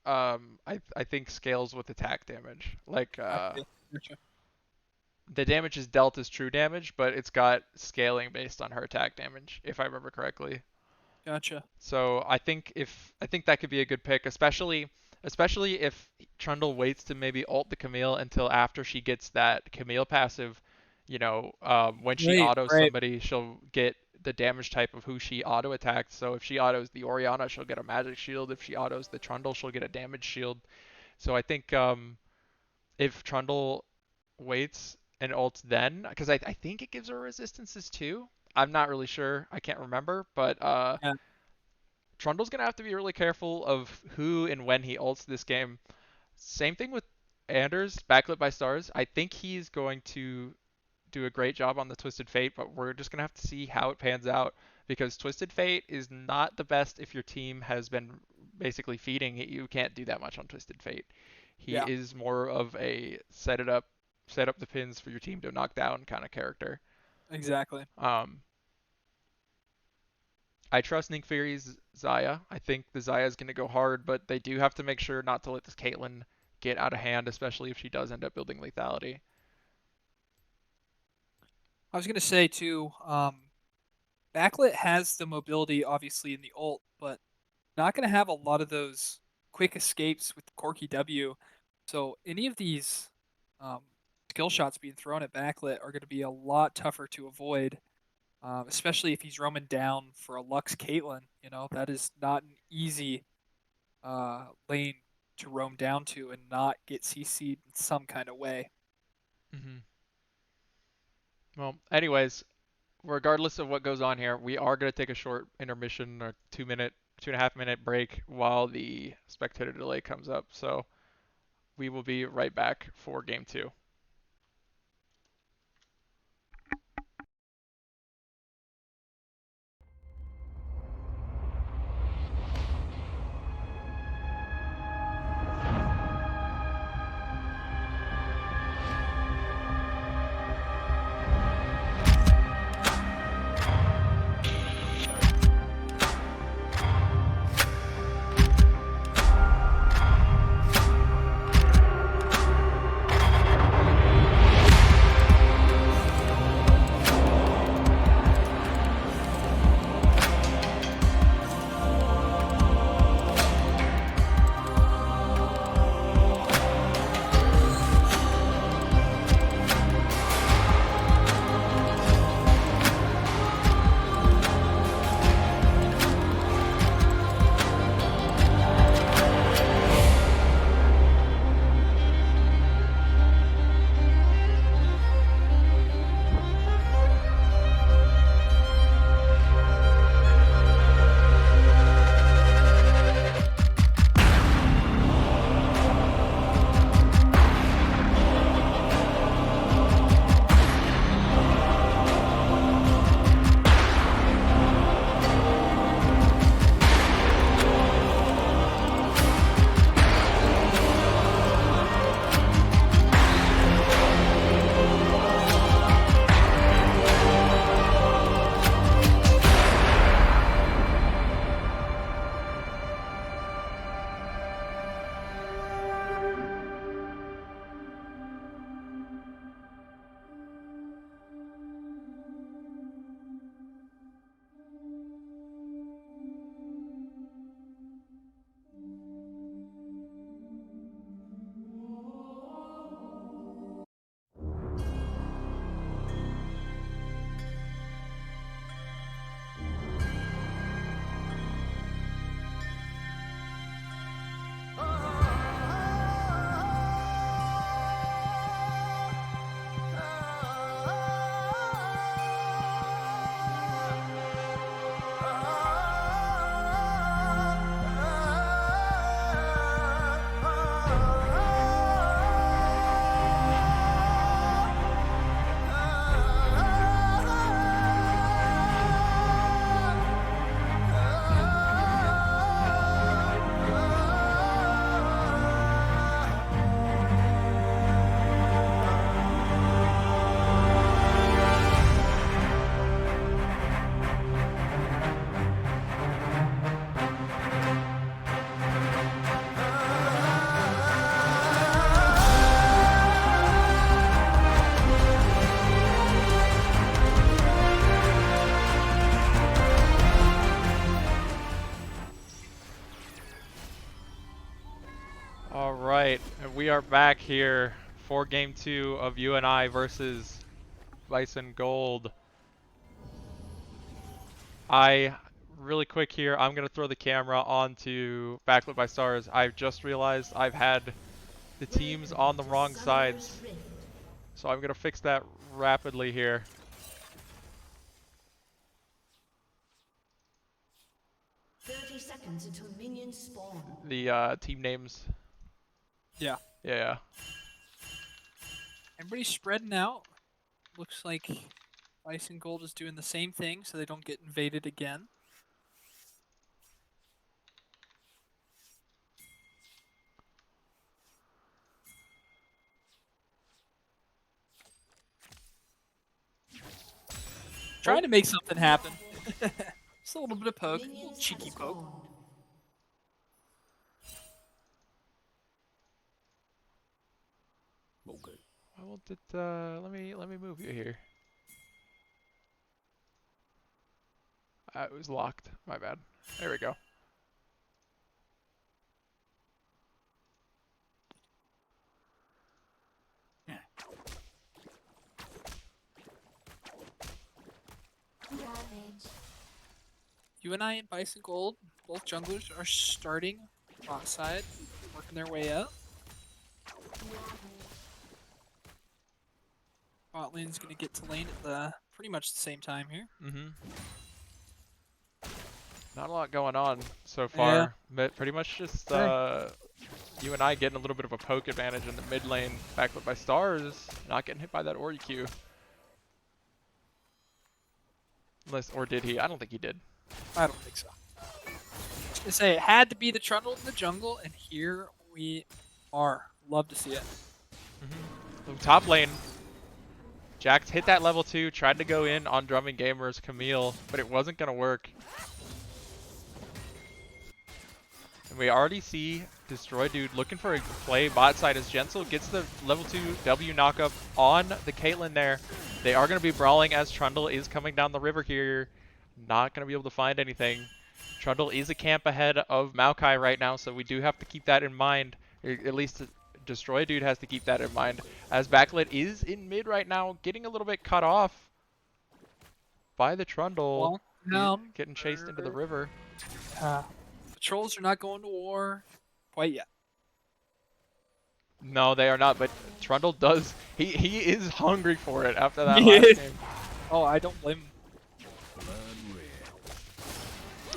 I think scales with attack damage. Like I see. Gotcha. the damage is dealt as true damage, but it's got scaling based on her attack damage, if I remember correctly. Gotcha. So I think that could be a good pick, especially if Trundle waits to maybe ult the Camille until after she gets that Camille passive. When she Right. autos Right. somebody, she'll get the damage type of who she auto attacked. So if she autos the Orianna, she'll get a magic shield. If she autos the Trundle, she'll get a damage shield. So I think if Trundle waits and ults then, because I think it gives her resistances too. I'm not really sure. I can't remember, but Yeah. Trundle's gonna have to be really careful of who and when he ults this game. Same thing with Anders, backlit by stars. I think he's going to do a great job on the Twisted Fate, but we're just gonna have to see how it pans out because Twisted Fate is not the best if your team has been basically feeding it. You can't do that much on Twisted Fate. He Yeah. is more of a set up the pins for your team to knock down kind of character. Exactly. Um, I trust Nick Fury's Zaya. I think the Zaya is going to go hard, but they do have to make sure not to let this Caitlyn get out of hand, especially if she does end up building lethality. I was gonna say too. Backlit has the mobility, obviously, in the ult, but not going to have a lot of those quick escapes with Corky W. So any of these um, skill shots being thrown at Backlit are going to be a lot tougher to avoid, especially if he's roaming down for a Lux Caitlyn. That is not an easy lane to roam down to and not get CC'd in some kind of way. Hmm. Well, anyways, regardless of what goes on here, we are going to take a short intermission or 2 minute, 2.5 minute break while the spectator delay comes up. So we will be right back for game two. All right, and we are back here for game two of UNI versus Bison Gold. Really quick here, I'm going to throw the camera onto Backlit by Stars. I've just realized I've had the teams on the wrong sides, so I'm going to fix that rapidly here. 30 seconds until minions spawn. The team names. Yeah. Yeah. Everybody's spreading out. Looks like Bison Gold is doing the same thing so they don't get invaded again. Trying to make something happen. Just a little bit of poke, a little cheeky poke. Okay. Why won't it, let me move you here. It was locked. My bad. There we go. UNI and Bison Gold, both junglers, are starting Bot side, working their way up. Bot lane's gonna get to lane at the pretty much the same time here. Mm-hmm. Not a lot going on so far, but pretty much just UNI getting a little bit of a poke advantage in the mid lane, backlit by Stars, not getting hit by that Ori Q. Unless, or did he? I don't think he did. I don't think so. To say it had to be the Trundle in the jungle, and here we are. Love to see it. Mm-hmm. Top lane, Jax hit that level 2, tried to go in on Drumming Gamers Camille, but it wasn't going to work. And we already see Destroy Dude looking for a play bot side as Jensel gets the level 2 W knockup on the Caitlyn there. They are going to be brawling as Trundle is coming down the river here. Not going to be able to find anything. Trundle is a camp ahead of Maokai right now, so we do have to keep that in mind. At least Destroy Dude has to keep that in mind. As Backlit is in mid right now, getting a little bit cut off by the Trundle. Getting chased into the river. The trolls are not going to war quite yet. No, they are not, but Trundle does. He is hungry for it after that last game. Oh, I don't blame him.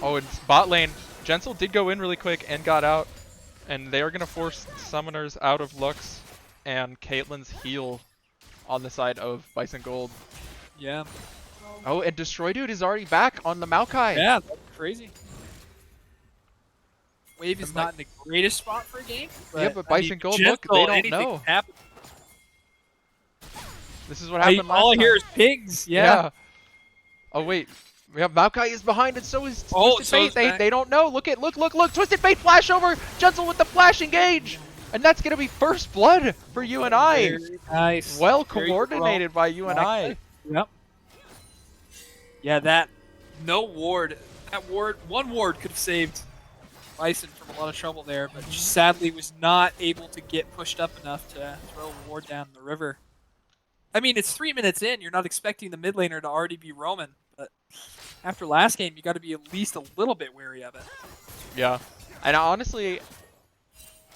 Oh, and bot lane, Jensel did go in really quick and got out. And they are going to force summoners out of Lux and Caitlyn's heal on the side of Bison Gold. Yeah. Oh, and Destroy Dude is already back on the Maokai. Yeah, that's crazy. Wave is not in the greatest spot for a game. But, yeah, but Bison Gold, look, they don't know. This is what happened last time. All I hear is pigs. Yeah. Oh, wait. We have Maokai is behind, and so is Twisted so Fate. They don't know. Look. Twisted Fate flash over. Jensel with the flash engage. And that's going to be first blood for UNI. Very nice. Well coordinated by UNI. Yep. Yeah, that no ward. That ward, one ward could have saved Bison from a lot of trouble there, but sadly was not able to get pushed up enough to throw a ward down the river. I mean, it's 3 minutes in. You're not expecting the mid laner to already be roaming, but after last game, you got to be at least a little bit wary of it. Yeah, and honestly,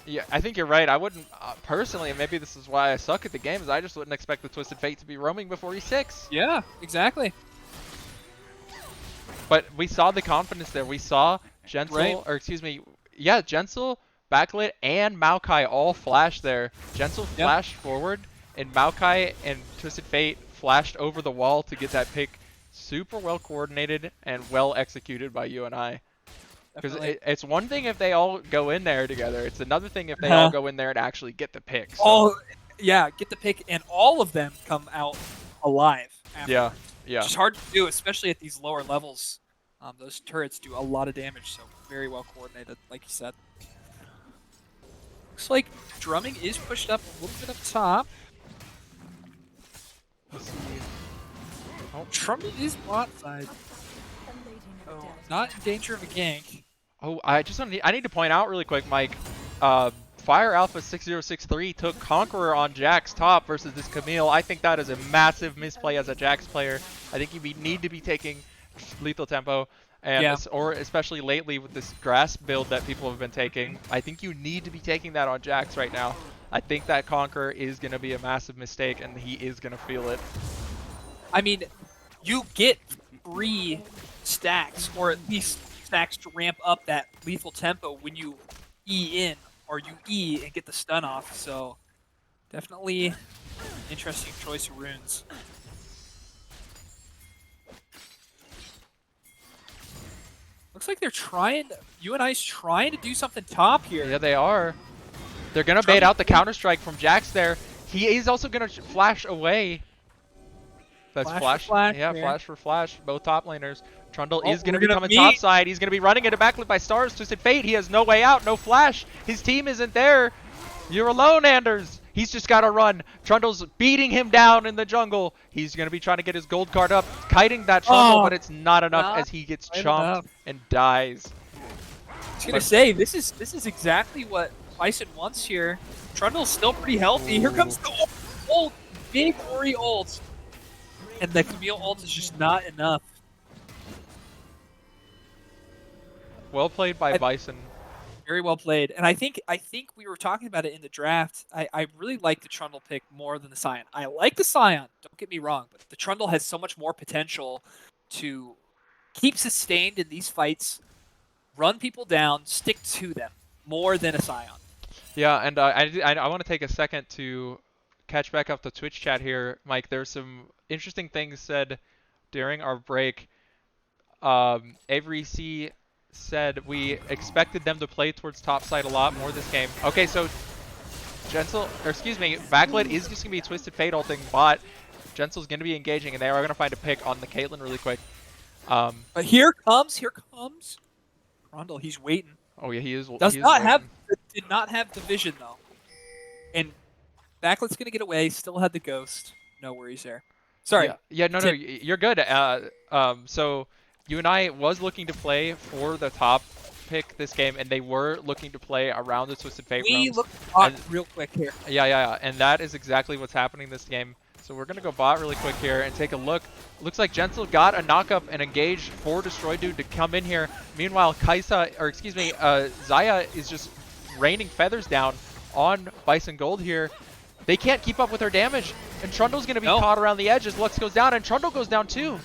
yeah, I think you're right. I wouldn't personally, and maybe this is why I suck at the game, is I just wouldn't expect the Twisted Fate to be roaming before E6. Yeah, exactly. But we saw the confidence there. We saw Jensel, or excuse me, yeah, Jensel, Backlit, and Maokai all flashed there. Jensel flashed forward, and Maokai and Twisted Fate flashed over the wall to get that pick. Super well coordinated and well executed by UNI. Because it's one thing if they all go in there together. It's another thing if they all go in there and actually get the pick. So. Oh, yeah, get the pick, and all of them come out alive. Yeah. Which is hard to do, especially at these lower levels. Those turrets do a lot of damage, so very well coordinated, like you said. Looks like drumming is pushed up a little bit up top. Oh, Trundle is bot side. Oh, not in danger of a gank. Oh, I need to point out really quick, Mike. Fire Alpha 6063 took Conqueror on Jax top versus this Camille. I think that is a massive misplay as a Jax player. I think you need to be taking lethal tempo, and or especially lately with this grass build that people have been taking. I think you need to be taking that on Jax right now. I think that Conqueror is going to be a massive mistake, and he is going to feel it. I mean, you get free stacks, or at least stacks to ramp up that lethal tempo when you E in, or you E and get the stun off, so definitely interesting choice of runes. Looks like they're trying, UNI's trying to do something top here. Yeah, they are. They're going to bait out the Counter-Strike from Jax there. He is also going to flash away. That's flash. Flash for flash. Both top laners. Trundle is going to be coming top side. He's going to be running into backlit by Stars. Twisted Fate. He has no way out. No flash. His team isn't there. You're alone, Anders. He's just got to run. Trundle's beating him down in the jungle. He's going to be trying to get his gold card up. Kiting that Trundle, but it's not enough as he gets chomped and dies. I was going to say, this is exactly what Bison wants here. Trundle's still pretty healthy. Here comes the ult. Big Ori ult. And the Camille ult is just not enough. Well played by Bison. Very well played. And I think we were talking about it in the draft. I really like the Trundle pick more than the Scion. I like the Scion, don't get me wrong, but the Trundle has so much more potential to keep sustained in these fights, run people down, stick to them more than a Scion. Yeah, and I want to take a second to catch back up the Twitch chat here, Mike. There's some interesting things said during our break. Avery C said we expected them to play towards top side a lot more this game. Okay, so Backlit is just gonna be Twisted Fate ulting bot. Gensel's gonna be engaging, and they are gonna find a pick on the Caitlyn really quick. But here comes Trundle. He's waiting. Oh yeah, he is. Did not have the vision though, and Backlit's gonna get away. Still had the ghost. No worries there. Sorry. Yeah, no, you're good. So UNI was looking to play for the top pick this game, and they were looking to play around the Twisted Fate We realms. look bot real quick here. Yeah, and that is exactly what's happening this game. So we're gonna go bot really quick here and take a look. Looks like Jensel got a knock-up and engage for Destroy Dude to come in here. Meanwhile, Zaya is just raining feathers down on Bison Gold here. They can't keep up with her damage, and Trundle's gonna be caught around the edge as Lux goes down, and Trundle goes down too.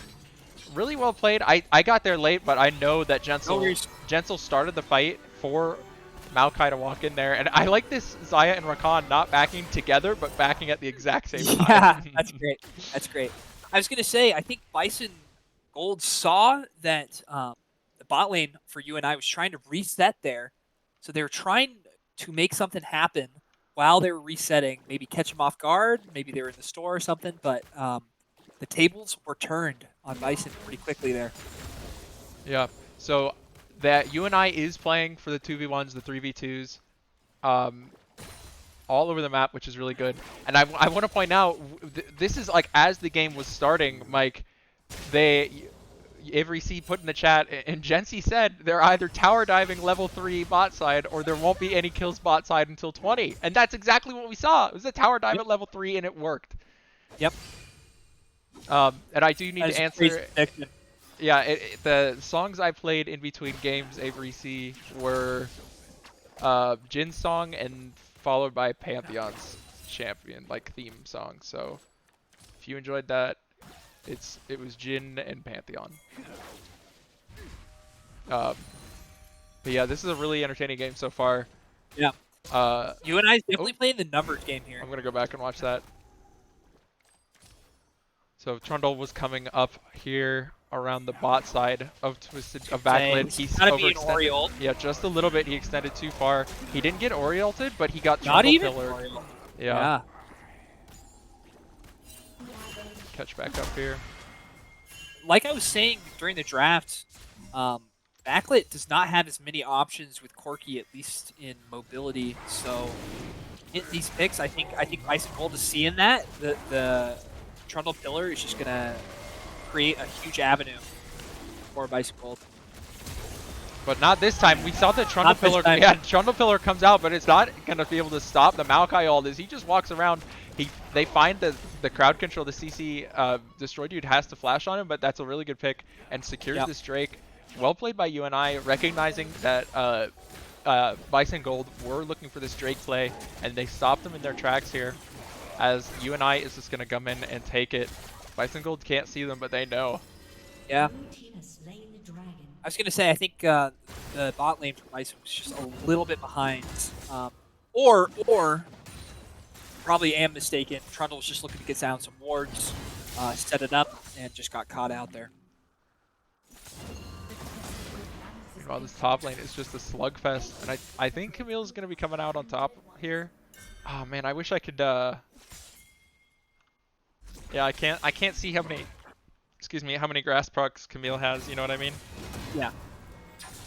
Really well played. I got there late, but I know that Jensel started the fight for Maokai to walk in there, and I like this Zaya and Rakan not backing together, but backing at the exact same time. Yeah, that's great. That's great. I was gonna say, I think Bison Gold saw that the bot lane for UNI was trying to reset there, so they were trying to make something happen while they were resetting. Maybe catch them off guard. Maybe they were in the store or something, but the tables were turned on Bison pretty quickly there. Yeah. So that UNI is playing for the 2v1s, the 3v2s, all over the map, which is really good. And I want to point out, this is like as the game was starting, Mike, Avery C put in the chat, and Jency said they're either tower diving level 3 bot side or there won't be any kills bot side until 20. And that's exactly what we saw. It was a tower dive at level 3 and it worked. Yep. And I do need to answer. Yeah, the songs I played in between games, Avery C, were Jin's song and followed by Pantheon's champion, like theme song. So if you enjoyed that, it was Jin and Pantheon. But yeah, this is a really entertaining game so far. Yeah. UNI's definitely playing the numbers game here. I'm gonna go back and watch that. So Trundle was coming up here around the bot side of Backlit. He's overextended. Yeah, just a little bit. He extended too far. He didn't get Oriolted, but he got Trundle pillared. Yeah. Catch back up here. Like I was saying during the draft, Backlit does not have as many options with Corki, at least in mobility. So in these picks, I think Bison Gold is seeing that. The Trundle pillar is just gonna create a huge avenue for Bison Gold. But not this time. We saw the Trundle pillar. Yeah, Trundle pillar comes out, but it's not gonna be able to stop the Maokai ult as he just walks around. They find the crowd control. The CC Destroy Dude has to flash on him, but that's a really good pick and secures this Drake. Well played by UNI, recognizing that Bison Gold were looking for this Drake play, and they stopped them in their tracks here. As UNI is just gonna come in and take it. Bison Gold can't see them, but they know. Yeah. I was gonna say, I think the bot lane for Bison was just a little bit behind, or probably am mistaken. Trundle was just looking to get down some wards, set it up, and just got caught out there. Meanwhile, this top lane is just a slugfest, and I think Camille's gonna be coming out on top here. Oh man, I wish I could. Yeah, I can't see how many grass procs Camille has. You know what I mean? Yeah.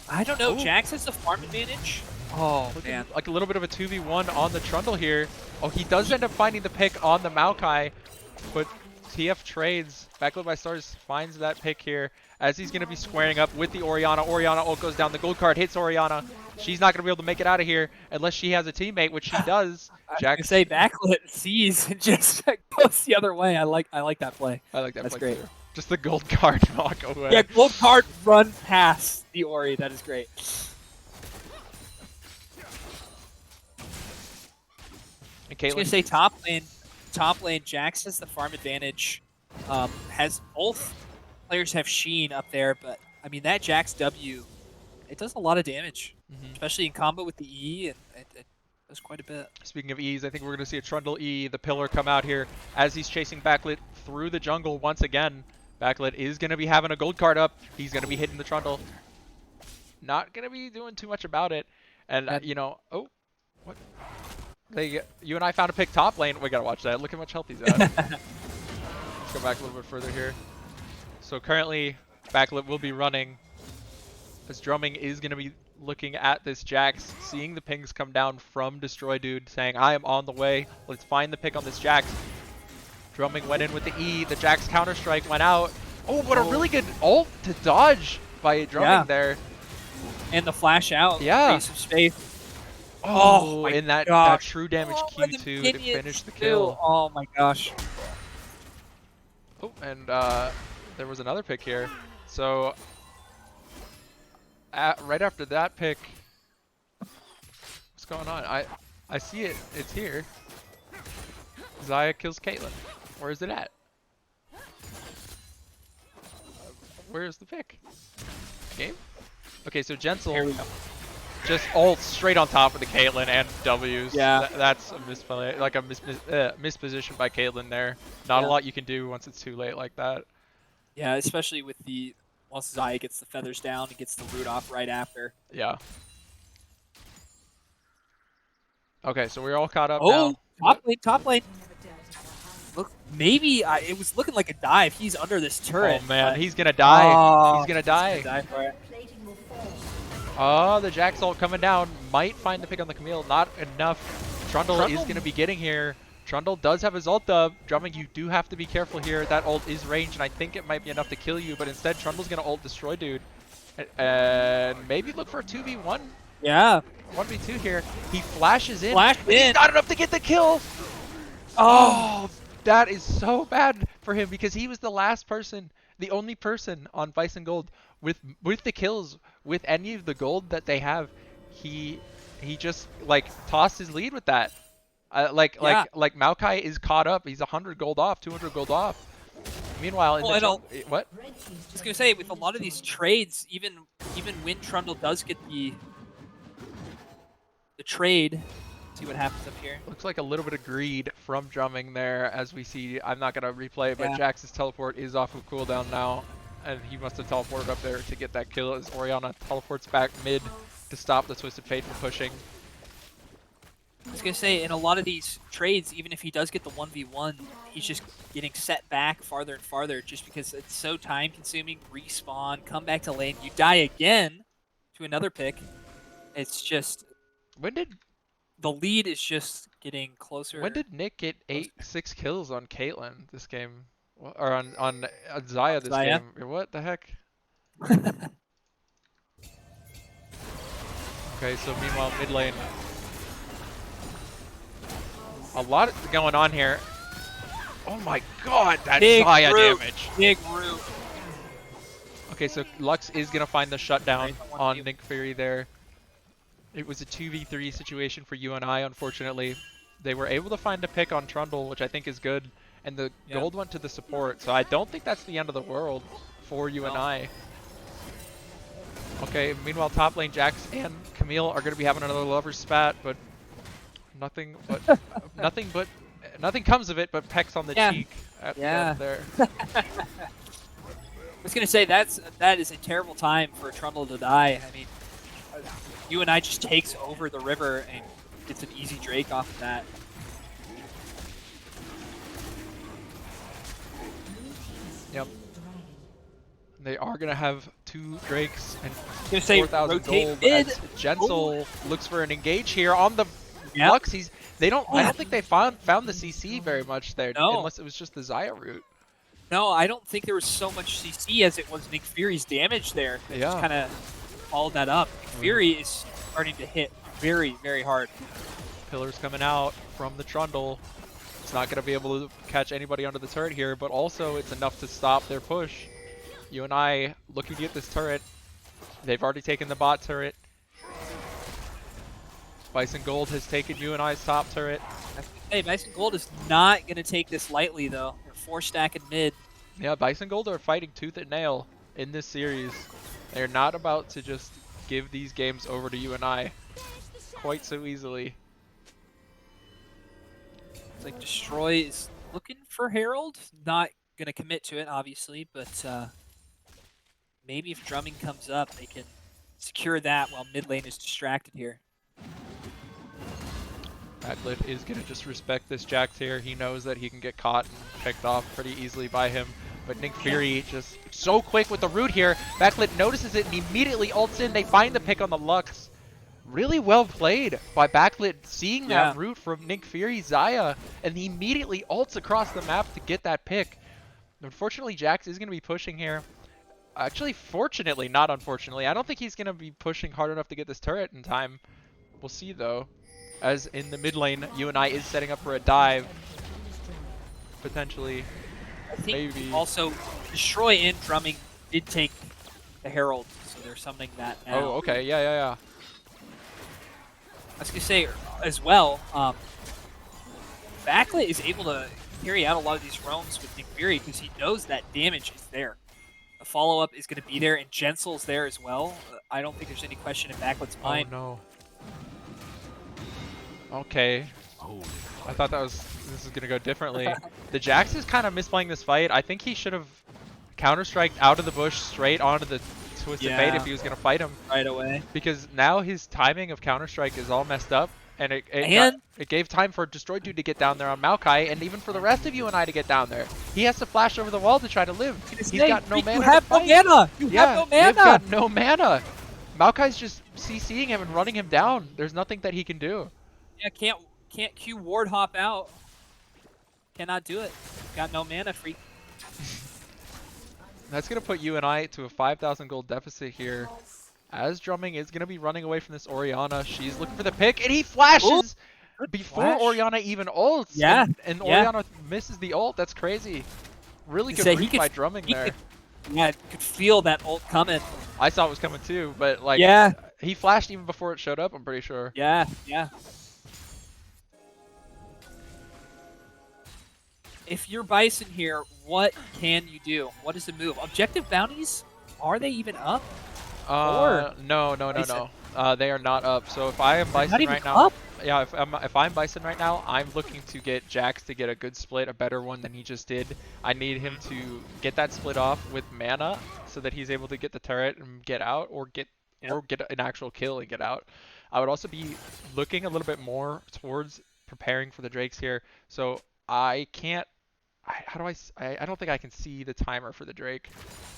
I don't know. Jax has the farm advantage. Oh man, like a little bit of a 2v1 on the Trundle here. Oh, he does end up finding the pick on the Maokai, but TF trades. Backlit by Stars finds that pick here as he's going to be squaring up with the Orianna. Orianna ult goes down. The gold card hits Orianna. She's not going to be able to make it out of here unless she has a teammate, which she does. Jack say Backlit sees and just goes the other way. I like that play. I like that That's play great. too. Just the gold card walk away. Yeah, gold card run past the Ori. That is great. was gonna Caitlyn. say top lane. Jax has the farm advantage. Has both players have Sheen up there, but I mean that Jax W, it does a lot of damage, especially in combo with the E, and it does quite a bit. Speaking of E's, I think we're going to see a Trundle E, the pillar, come out here as he's chasing Backlit through the jungle once again. Backlit is going to be having a gold card up. He's going to be hitting the Trundle. Not going to be doing too much about it. And, you know, oh, what? UNI found a pick top lane. We got to watch that. Look how much health he's at. Let's go back a little bit further here. So currently, Backlit will be running. As Drumming is going to be looking at this Jax, seeing the pings come down from Destroy Dude, saying, I am on the way. Let's find the pick on this Jax. Drumming went in with the E. The Jax Counter-Strike went out. Oh, what a really good ult to dodge by Drumming there. And the flash out. Yeah. Some space. Oh, my and that gosh. true damage and Q2 the to minions finish the too. kill. Oh my gosh. Oh, and there was another pick here. So right after that pick, what's going on? I see it. It's here. Xayah kills Caitlyn. Where is it at? Where's the pick? Game? Okay, so Jensel just ults straight on top of the Caitlyn and W's. Yeah. That's a misplay, like a misposition by Caitlyn there. Not a lot you can do once it's too late like that. Yeah, especially with the once Xayah gets the feathers down, he gets the root off right after. Yeah. Okay, so we're all caught up Oh, now. top lane. Look, maybe it was looking like a dive. He's under this turret. Oh man, he's gonna die. Oh, he's gonna die. Die for it. Oh, the Jax ult coming down. Might find the pick on the Camille. Not enough. Trundle is gonna be getting here. Trundle does have his ult up. Drumming, you do have to be careful here. That ult is ranged, and I think it might be enough to kill you. But instead, Trundle's gonna ult Destroy Dude, and maybe look for a 2v1. Yeah. 1v2 here. He flashes in. Flash in. He's not enough to get the kill. Oh, that is so bad for him because he was the last person, the only person on Bison Gold with the kills, with any of the gold that they have. He just like tossed his lead with that. Like Maokai is caught up. He's 100 gold off, 200 gold off. Meanwhile, in what? I was gonna say, with a lot of these trades, even when Trundle does get the trade, see what happens up here. Looks like a little bit of greed from Drumming there, as we see. I'm not gonna replay, but Jax's teleport is off of cooldown now, and he must have teleported up there to get that kill as Orianna teleports back mid to stop the Twisted Fate from pushing. I was gonna say, in a lot of these trades, even if he does get the 1v1, he's just getting set back farther and farther just because it's so time consuming. Respawn, come back to lane, you die again to another pick. It's just the lead is just getting closer. When did Nick get 6 kills on Caitlyn this game? Or on Xayah this game? What the heck? Okay, so meanwhile mid lane. A lot going on here. Oh my god, that Xayah damage. Big root. Okay, so Lux is going to find the shutdown on Nick Fury there. It was a 2v3 situation for UNI, unfortunately. They were able to find a pick on Trundle, which I think is good, and the gold went to the support, so I don't think that's the end of the world for UNI. Okay, meanwhile top lane Jax and Camille are going to be having another lover's spat, but nothing comes of it but pecks on the cheek at the end there. I was going to say, that is a terrible time for Trundle to die. I mean, UNI just takes over the river and gets an easy Drake off of that. Yep. They are going to have 2 Drakes and 4,000 gold. Mid. As Jensel looks for an engage here on the Lux. I don't think they found the CC very much there, unless it was just the Xayah route. No, I don't think there was so much CC as it was Nick Fury's damage there. They just kind of followed that up. Nick Fury is starting to hit very, very hard. Pillars coming out from the Trundle. It's not going to be able to catch anybody under the turret here, but also it's enough to stop their push. UNI looking to get this turret. They've already taken the bot turret. Bison Gold has taken UNI's top turret. Hey, Bison Gold is not going to take this lightly, though. They're 4-stacking mid. Yeah, Bison Gold are fighting tooth and nail in this series. They're not about to just give these games over to UNI quite so easily. It's like Destroy is looking for Herald. Not going to commit to it, obviously, but maybe if drumming comes up, they can secure that while mid lane is distracted here. Backlit is going to just respect this Jax here. He knows that he can get caught and picked off pretty easily by him. But Nick Fury just so quick with the root here. Backlit notices it and immediately ults in. They find the pick on the Lux. Really well played by Backlit, seeing that root from Nick Fury, Xayah, and he immediately ults across the map to get that pick. Unfortunately, Jax is going to be pushing here. Actually, fortunately, not unfortunately. I don't think he's going to be pushing hard enough to get this turret in time. We'll see, though. As in the mid lane, UNI is setting up for a dive. Potentially. I think maybe. Also, Destroy and drumming did take the Herald, so they're summoning that now. Oh, okay. Yeah. I was going to say, as well, Backlit is able to carry out a lot of these roams with Nick Fury because he knows that damage is there. The follow-up is going to be there, and Jensel's there as well. I don't think there's any question in Backlit's mind. Oh, no. Okay. I thought this was going to go differently. The Jax is kind of misplaying this fight. I think he should have counter-striked out of the bush straight onto the Twisted Fate if he was going to fight him. Right away. Because now his timing of counter-strike is all messed up. And it gave time for Destroy Dude to get down there on Maokai, and even for the rest of UNI to get down there. He has to flash over the wall to try to live. He's got no mana. You have no mana! You have no mana! They've got no mana! Maokai's just CCing him and running him down. There's nothing that he can do. Yeah, can't Q ward hop out. Cannot do it. Got no mana, freak. That's going to put UNI to a 5,000 gold deficit here. As drumming is going to be running away from this Orianna. She's looking for the pick, and he flashes before Orianna even ults. Yeah. And Orianna misses the ult. That's crazy. Really good read by drumming there. Could feel that ult coming. I saw it was coming too, but like, he flashed even before it showed up, I'm pretty sure. Yeah. If you're Bison here, what can you do? What is the move? Objective bounties? Are they even up? No. They are not up. So if I am Bison right now, if I'm Bison right now, I'm looking to get Jax to get a good split, a better one than he just did. I need him to get that split off with mana so that he's able to get the turret and get out, or get an actual kill and get out. I would also be looking a little bit more towards preparing for the Drakes here. So I can't. I don't think I can see the timer for the Drake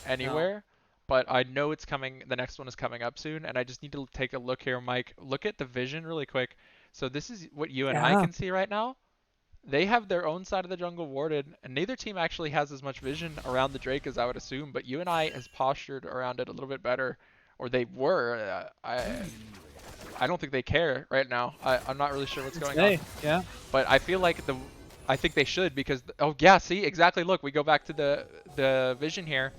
anywhere. No. But I know it's coming. The next one is coming up soon, and I just need to take a look here, Mike. Look at the vision really quick. So this is what you and I can see right now. They have their own side of the jungle warded, and neither team actually has as much vision around the Drake as I would assume. But UNI has postured around it a little bit better, or they were. I don't think they care right now. I'm not really sure what's going on. Yeah. But I feel like I think they should, because see, exactly. Look, we go back to the vision here.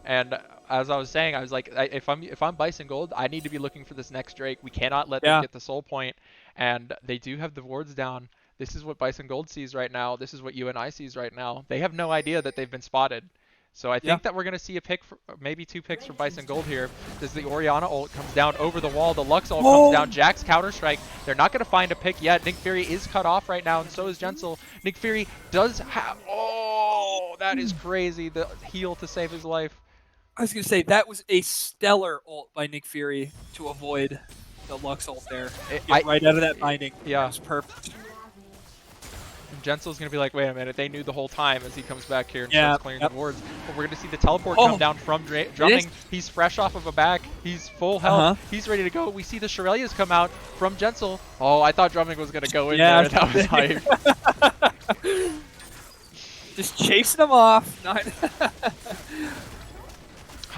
And as I was saying, I was like, if I'm Bison Gold, I need to be looking for this next Drake. We cannot let them get the soul point. And they do have the wards down. This is what Bison Gold sees right now. This is what UNI sees right now. They have no idea that they've been spotted. So I think that we're going to see a pick, maybe 2 picks for Bison Gold here. As the Orianna ult comes down over the wall. The Lux ult comes down. Jax counter-strike. They're not going to find a pick yet. Nick Fury is cut off right now, and so is Jensel. Nick Fury does have... Oh, that is crazy. The heal to save his life. I was going to say, that was a stellar ult by Nick Fury to avoid the Lux ult there. Get right out of that binding. Yeah. It was perfect. And Jensel's going to be like, wait a minute, they knew the whole time, as he comes back here and starts clearing the wards. But we're going to see the teleport come down from drumming. He's fresh off of a back. He's full health. He's ready to go. We see the Shurelya's come out from Jensel. Oh, I thought drumming was going to go in there. That was hype. Just chasing him off.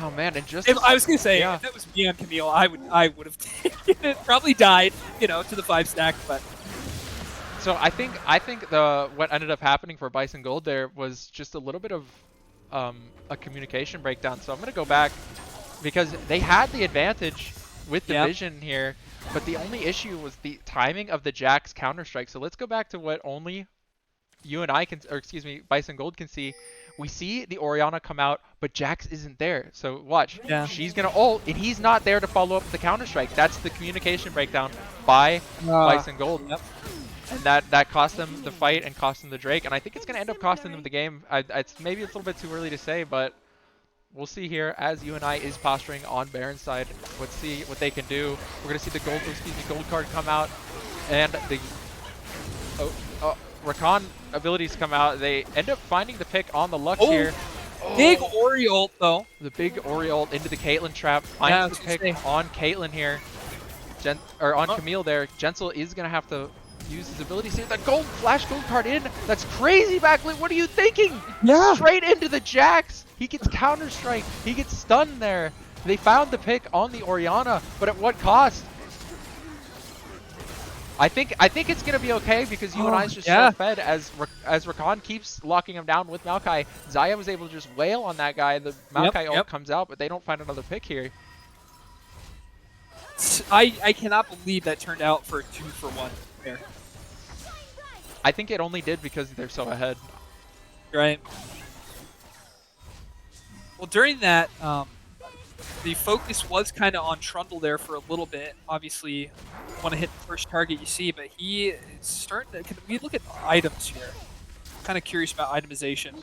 Oh man, and just I was gonna say, if that was me on Camille, I would have taken it. Probably died, to the 5 stack, but. So I think what ended up happening for Bison Gold there was just a little bit of a communication breakdown. So I'm gonna go back, because they had the advantage with the vision here. But the only issue was the timing of the Jax counter-strike. So let's go back to what only UNI can, or excuse me, Bison Gold can see. We see the Orianna come out, but Jax isn't there. So watch, Yeah. she's gonna ult, and he's not there to follow up the counter-strike. That's the communication breakdown by Bison Gold. Yep. And that cost them the fight and cost them the Drake, and I think it's going to end up costing them the game. Maybe it's a little bit too early to say, but we'll see here as UNI is posturing on Baron's side. Let's see what they can do. We're going to see the gold card come out, and the Rakan abilities come out. They end up finding the pick on the Lux here. Big Ori ult though. The big Ori ult into the Caitlyn trap. Finds the pick on Caitlyn here. On Camille there. Jensel is going to have to use his ability to see the flash gold card in. That's crazy, Backlit. What are you thinking? Yeah. Straight into the Jax. He gets counter-strike. He gets stunned there. They found the pick on the Orianna, but at what cost? I think it's gonna be okay because UNI is just so fed as Rakan keeps locking him down with Maokai. Xayah was able to just wail on that guy. The Maokai ult comes out, but they don't find another pick here. I cannot believe that turned out for a 2-for-1 there. I think it only did because they're so ahead. Right. Well, during that, the focus was kind of on Trundle there for a little bit. Obviously, want to hit the first target you see, but he is starting to. Can we look at items here? Kind of curious about itemization.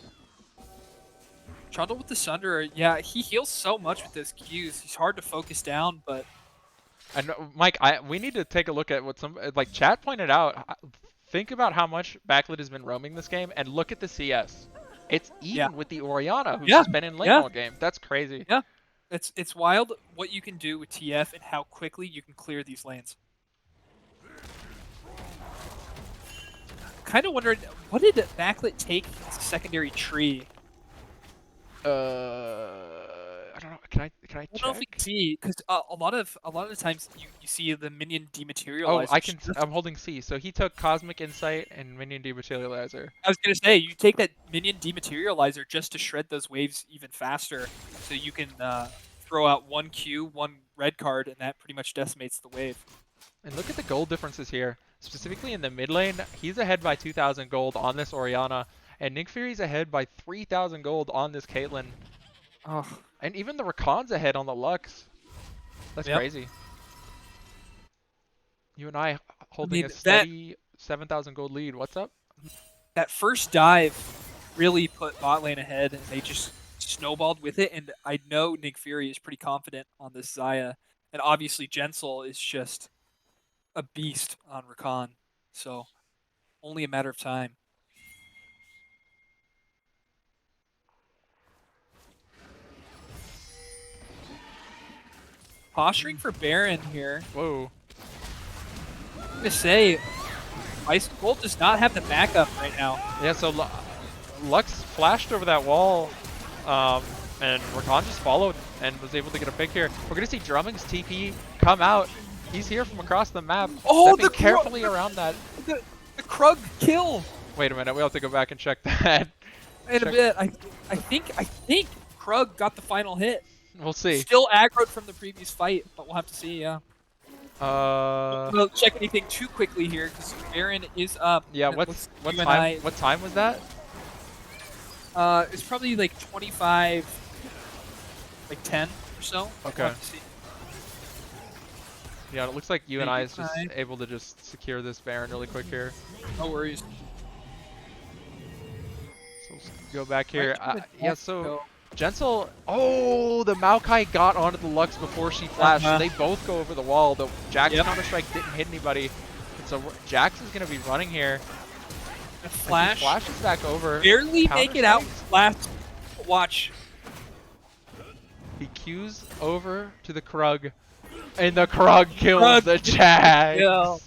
Trundle with the Sunder, yeah, he heals so much with those Qs. He's hard to focus down, but. And Mike, we need to take a look at what like Chad pointed out. Think about how much Backlit has been roaming this game, and look at the CS. It's even with the Orianna, who's just been in lane all game. That's crazy. Yeah, it's wild what you can do with TF and how quickly you can clear these lanes. Kind of wondering, what did Backlit take as a secondary tree? I don't know. Can I check? I don't know if we can see, because a lot of the times you see the minion dematerializer. Oh, I'm holding C. So he took Cosmic Insight and Minion Dematerializer. I was gonna say you take that minion dematerializer just to shred those waves even faster, so you can throw out one Q, one red card, and that pretty much decimates the wave. And look at the gold differences here. Specifically in the mid lane, he's ahead by 2,000 gold on this Orianna, and Nick Fury's ahead by 3,000 gold on this Caitlyn. Oh. And even the Rakan's ahead on the Lux. That's crazy. UNI holding a steady 7,000 gold lead. What's up? That first dive really put bot lane ahead, and they just snowballed with it. And I know Nick Fury is pretty confident on this Xayah. And obviously Jensel is just a beast on Rakan. So only a matter of time. Posturing for Baron here. Whoa. I'm going to say, Bison Gold does not have the backup right now. Yeah, so Lux flashed over that wall, and Rakan just followed and was able to get a pick here. We're going to see Drumming's TP come out. He's here from across the map, stepping carefully around that. The Krug kill. Wait a minute, we have to go back and check that. In a bit, I think Krug got the final hit. We'll see. Still aggroed from the previous fight, but we'll have to see, yeah. We'll check anything too quickly here, because Baron is up. Yeah, what time was that? It's probably like 25, like 10 or so. Okay. We'll have to see. Yeah, it looks like UNI is just able to just secure this Baron really quick here. No worries. So let's go back here. Yeah, so Jensel, the Maokai got onto the Lux before she flashed, so they both go over the wall. The Jax counter-strike didn't hit anybody. And so Jax is going to be running here. The flash. Flashes back over. Barely make it out. Last watch. He Qs over to the Krug. And the Krug kills the Jax. Kill.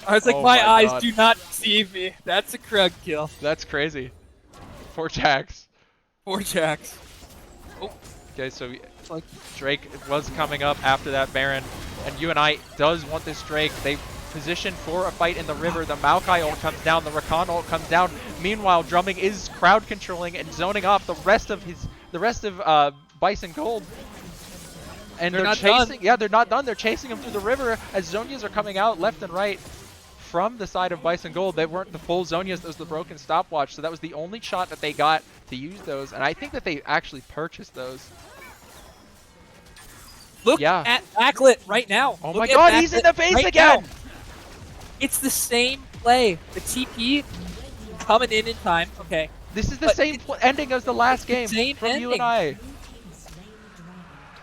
I was like, my eyes do not deceive me. That's a Krug kill. That's crazy. For Jax. Poor Jax. Oh. Okay, so Drake was coming up after that Baron, and UNI does want this Drake. They position for a fight in the river. The Maokai ult comes down, the Rakan ult comes down. Meanwhile, Drumming is crowd controlling and zoning off the rest of Bison Gold. And They're they're not done. chasing. Yeah, they're not done. They're chasing him through the river as Zonias are coming out left and right from the side of Bison Gold. They weren't the full Zonias. That was the broken stopwatch. So that was the only shot that they got to use those. And I think that they actually purchased those. Look Yeah. at Backlit right now. Oh Look my at god, he's in the Backlit base right again! now. It's the same play. The TP coming in time. Okay. This is the But same ending as the last game same from ending. UNI.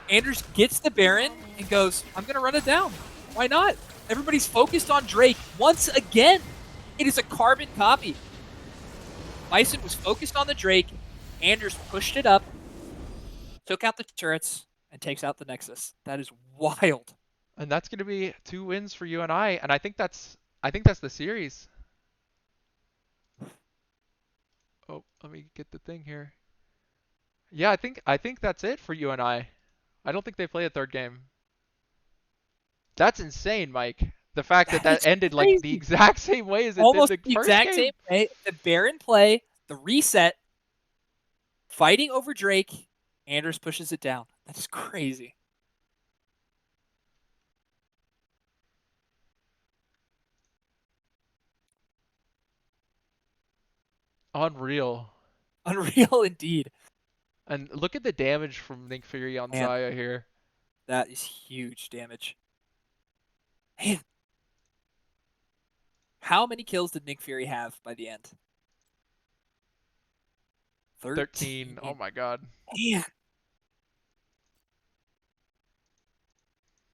Anders gets the Baron and goes, I'm going to run it down. Why not? Everybody's focused on Drake once again. It is a carbon copy. Bison was focused on the Drake. Anders pushed it up, took out the turrets, and takes out the Nexus. That is wild. And that's going to be 2 wins for UNI, and I think that's the series. Oh, let me get the thing here. Yeah, I think that's it for UNI. I don't think they play a third game. That's insane, Mike. The fact that That is ended like the crazy. exact same way as it Almost did the the first exact game. same play. The Baron play, the reset, fighting over Drake. Anders pushes it down. That's crazy. Unreal. Unreal indeed. And look at the damage from Nick Fury on Man. Xayah here. That is huge damage. Man. How many kills did Nick Fury have by the end? 13. Oh my god. Man.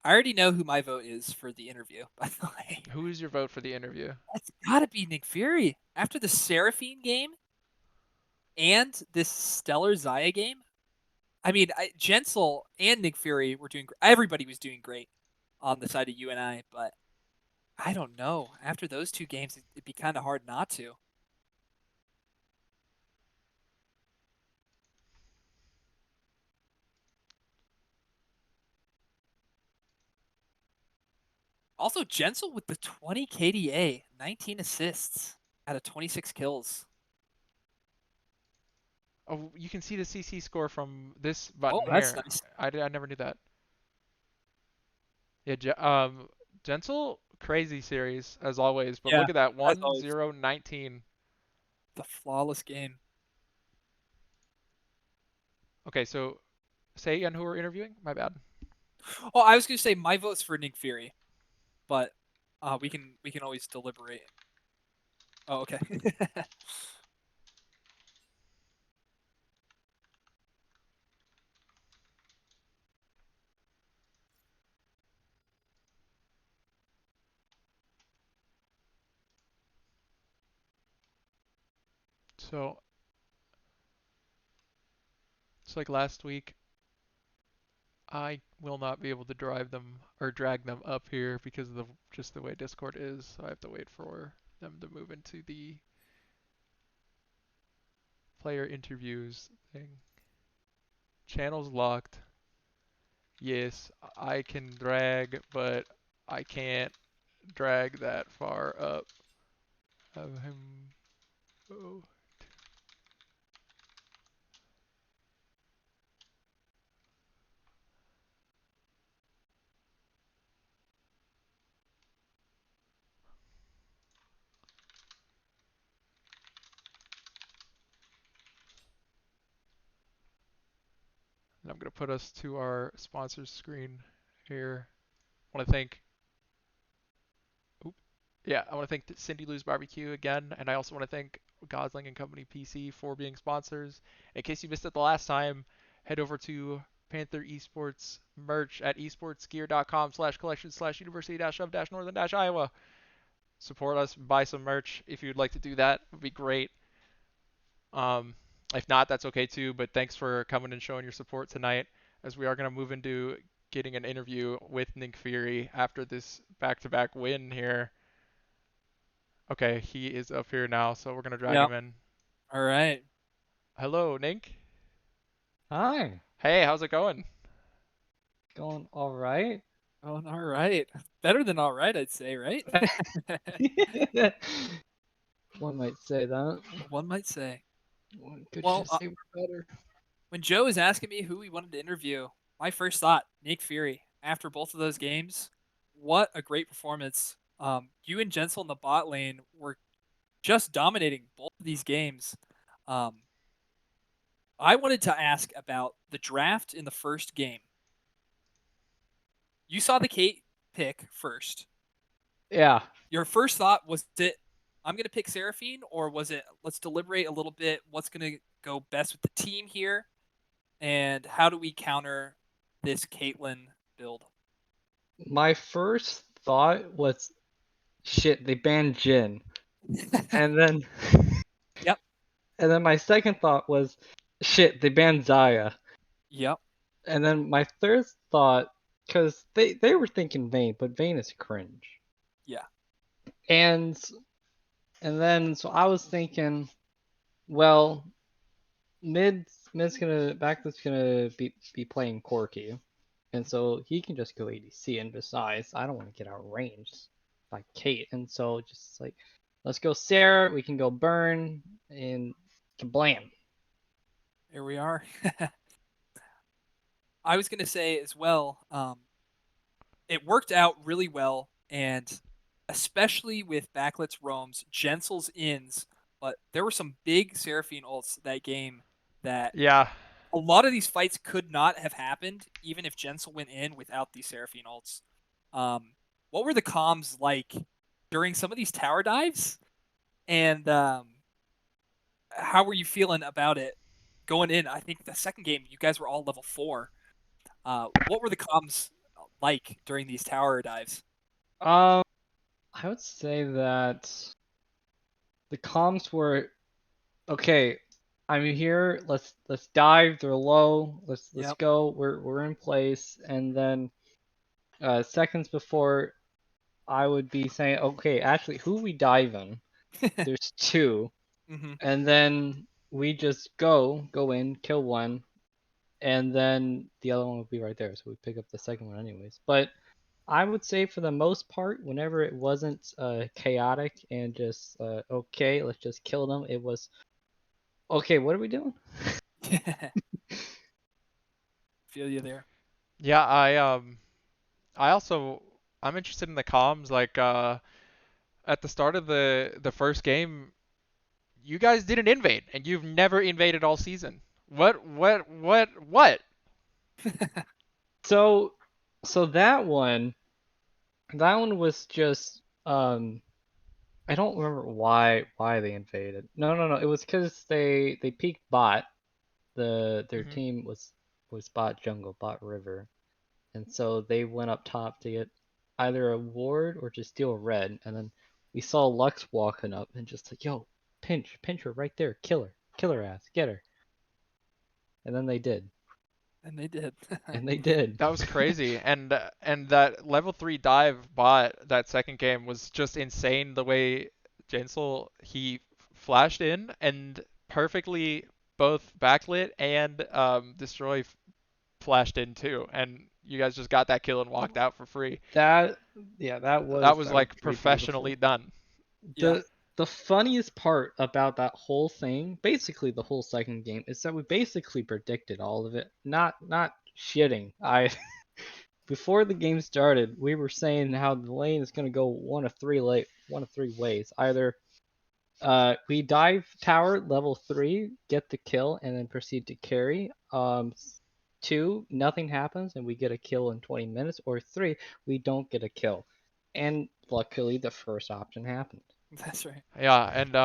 I already know who my vote is for the interview, by the way. Who is your vote for the interview? It's gotta be Nick Fury. After the Seraphine game and this Stellar Xayah game, I mean, Jensel and Nick Fury were doing. Everybody was doing great on the side of UNI, but I don't know. After those 2 games, it'd be kind of hard not to. Also, Jensel with the 20 KDA, 19 assists out of 26 kills. Oh, you can see the CC score from this button that's here. nice. I never knew that. Yeah, Gentle, crazy series as always, but Yeah, look at that, as always. 1-0-19. The flawless game. Okay, so say again who we're interviewing? My bad. Oh, I was gonna say my vote's for Nick Fury, but we can always deliberate. Oh, okay. So it's like last week. I will not be able to drive them or drag them up here because of just the way Discord is. So I have to wait for them to move into the player interviews thing. Channels locked. Yes, I can drag, but I can't drag that far up. Have him. Oh. And I'm going to put us to our sponsors screen here. I want to thank, I want to thank Cindy Lou's Barbecue again, and I also want to thank Gosling and Company PC for being sponsors. In case you missed it the last time, head over to Panther Esports merch at esportsgear.com/collection/university-of-northern-iowa. Support us, buy some merch if you'd like to do that. It would be great. If not, that's okay too, but thanks for coming and showing your support tonight, as we are going to move into getting an interview with Nick Fury after this back-to-back win here. Okay, he is up here now, so we're going to drag him in. All right. Hello, Nick. Hi. Hey, how's it going? Going all right? Going all right. Better than all right, I'd say, right? One might say that. One might say. One could Well, just say we're better. When Joe was asking me who he wanted to interview, My first thought, Nick Fury. After both of those games, what a great performance. You and Jensel in the bot lane were just dominating both of these games. Um, I wanted to ask about the draft in the first game. You saw the Kate pick first. Yeah. Your first thought was it, I'm going to pick Seraphine, or was it, let's deliberate a little bit, what's going to go best with the team here, and how do we counter this Caitlyn build? My first thought was, shit, they banned Jin. And then Yep. and then my second thought was, shit, they banned Zaya. Yep. And then my third thought, because they were thinking Vayne, but Vayne is cringe. Yeah. And then so I was thinking, well, mid's gonna Backlet's gonna be playing Corki, and so he can just go ADC. And besides, I don't want to get outranged by Kate, and so just like, let's go Sarah. We can go burn and kablam. Here we are. I was going to say as well, it worked out really well, and especially with Backlet's roams, Jensel's ins, but there were some big Seraphine ults that game that Yeah. a lot of these fights could not have happened even if Jensel went in without these Seraphine ults. What were the comms like during some of these tower dives? And how were you feeling about it going in? I think the second game, you guys were all level 4. What were the comms like during these tower dives? I would say that the comms were okay. I'm here. Let's dive. They're low. Let's Yep. go. We're in place. And then seconds before, I would be saying, okay, actually, who we dive in? There's two, Mm-hmm. and then we just go in, kill one, and then the other one will be right there. So we pick up the second one anyways. But I would say for the most part, whenever it wasn't chaotic and just okay, let's just kill them, it was okay. What are we doing? Feel you there. Yeah, I also I'm interested in the comms. Like at the start of the first game, you guys didn't invade, and you've never invaded all season. What? So so that one was just I don't remember why they invaded. No. It was because they peaked bot. Their Hmm. team was bot jungle, bot river, and so they went up top to get either a ward or just steal red. And then we saw Lux walking up and just like, yo, pinch her right there, kill her ass, get her. And then they did, And they did. and they did. That was crazy, and that level 3 dive bot that second game was just insane. The way Jensel he flashed in and perfectly both backlit and destroy flashed in too, and you guys just got that kill and walked out for free. That yeah, that That was was that was like pretty professionally beautiful. done. Yeah. The funniest part about that whole thing, basically the whole second game, is that we basically predicted all of it. Not shitting. I before the game started, we were saying how the lane is gonna go one of three ways. Either we dive tower level 3, get the kill, and then proceed to carry. 2, nothing happens and we get a kill in 20 minutes. Or 3, we don't get a kill. And luckily, the first option happened. That's right. Yeah, and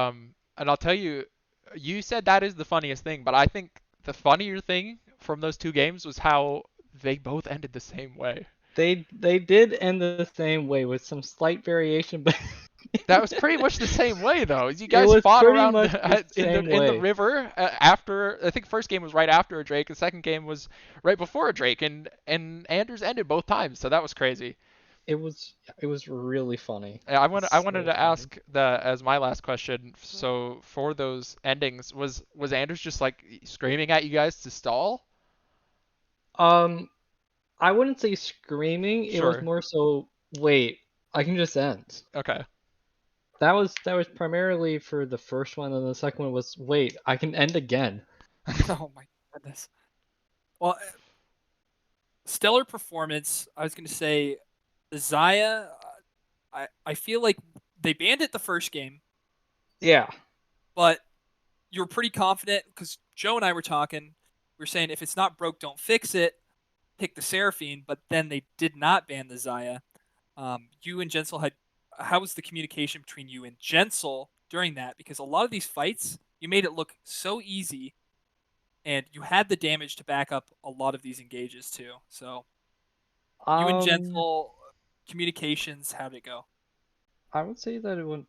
I'll tell you, you said that is the funniest thing, but I think the funnier thing from those two games was how they both ended the same way. They did end the same way with some slight variation, but That was pretty much the same way though. You it guys was fought pretty around much the same in the way. river after. I think first game was right after a Drake, the second game was right before a Drake, and Anders ended both times. So that was crazy. It was really funny. I wanted So to funny. ask the as my last question. So for those endings, was Anders just like screaming at you guys to stall? Um, I wouldn't say screaming. It was Sure. more so, wait, I can just end. Okay. That was primarily for the first one, and the second one was, wait, I can end again. Oh my goodness. Well, stellar performance. I was going to say the Zaya. I feel like they banned it the first game, Yeah. but you were pretty confident because Joe and I were talking. We were saying if it's not broke, don't fix it. Pick the Seraphine, but then they did not ban the Zaya. You and Jensel had. How was the communication between you and Jensel during that? Because a lot of these fights, you made it look so easy, and you had the damage to back up a lot of these engages too. So you and Um, Jensel communications, how'd it go? I would say that it went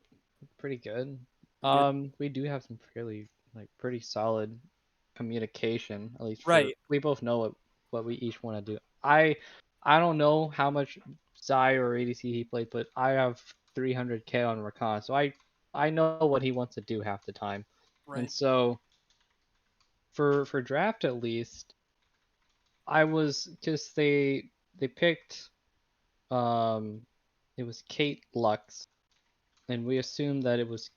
pretty good. Good. We do have some fairly like pretty solid communication, at least for Right. we both know what we each want to do. I don't know how much Zai or ADC he played, but I have 300k on Rakan, so I know what he wants to do half the time. And Right. so for draft at least, I was because they picked it was Kate Lux, and we assumed that it was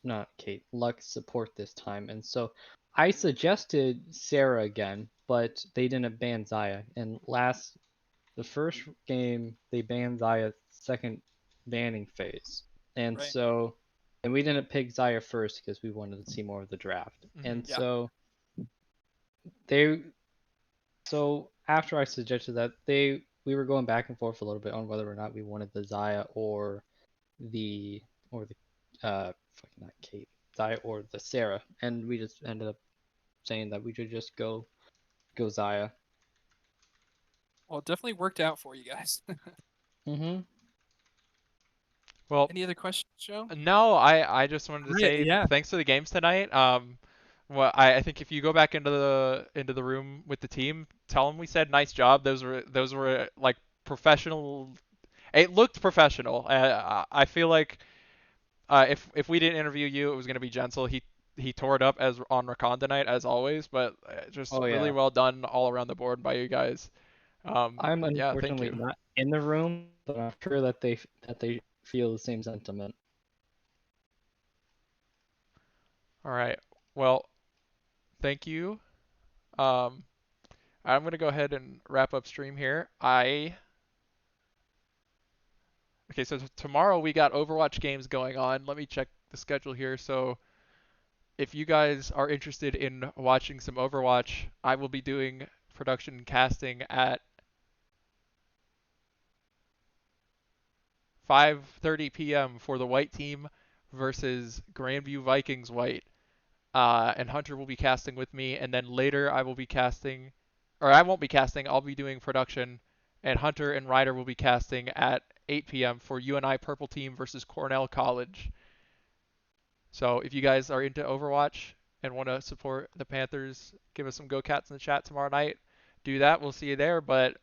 not Kate, Lux support this time. And so I suggested Sarah again, but they didn't ban Zaya. And the first game, they banned Zaya's second banning phase. And Right. so, and we didn't pick Zaya first because we wanted to see more of the draft. Mm-hmm. And Yeah. so they, so after I suggested that, we were going back and forth a little bit on whether or not we wanted the Zaya the or the fucking not Kate, Zaya or the Sarah, and we just ended up saying that we should just go Zaya. Well, it definitely worked out for you guys. Mhm. Well, Any other questions, Joe? no, I just wanted to Great. say Yeah. thanks for the games tonight. Well, I think if you go back into the room with the team, tell them we said nice job. Those were like professional. It looked professional. I feel like if we didn't interview you, it was gonna be Jensel. He tore it up as on Rakan tonight as always, but just Oh really yeah. well done all around the board by you guys. I'm Yeah, thank unfortunately you. not in the room, but I'm sure that they feel the same sentiment. All right. Well, thank you. Um, I'm gonna go ahead and wrap up stream here. Okay, so tomorrow we got Overwatch games going on. Let me check the schedule here. So if you guys are interested in watching some Overwatch, I will be doing production and casting at 5:30 p.m. for the white team versus Grandview Vikings white. And Hunter will be casting with me, and then later I will be casting, or I won't be casting, I'll be doing production, and Hunter and Ryder will be casting at 8 p.m. for UNI Purple Team versus Cornell College. So if you guys are into Overwatch and want to support the Panthers, give us some Go Cats in the chat tomorrow night. Do that. We'll see you there. But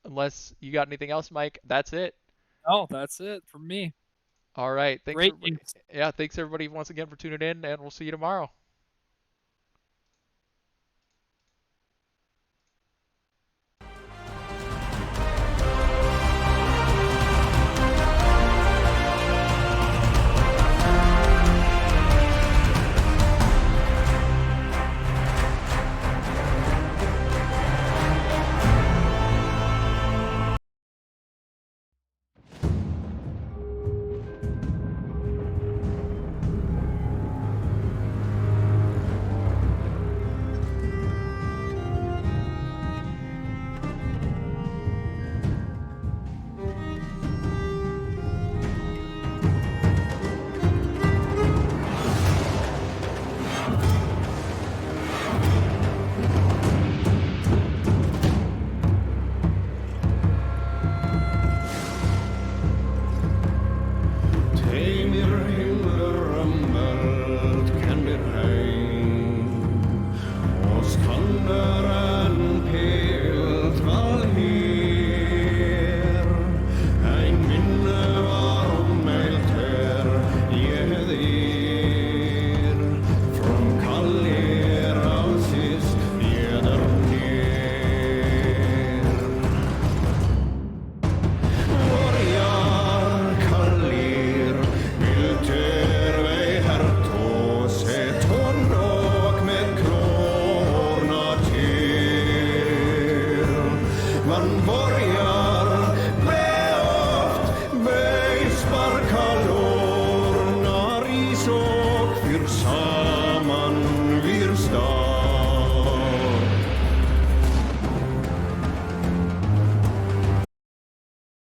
unless you got anything else, Mike, that's it. Oh, that's it from me. All right. Thanks Great everybody. news. Yeah, thanks everybody once again for tuning in, and we'll see you tomorrow.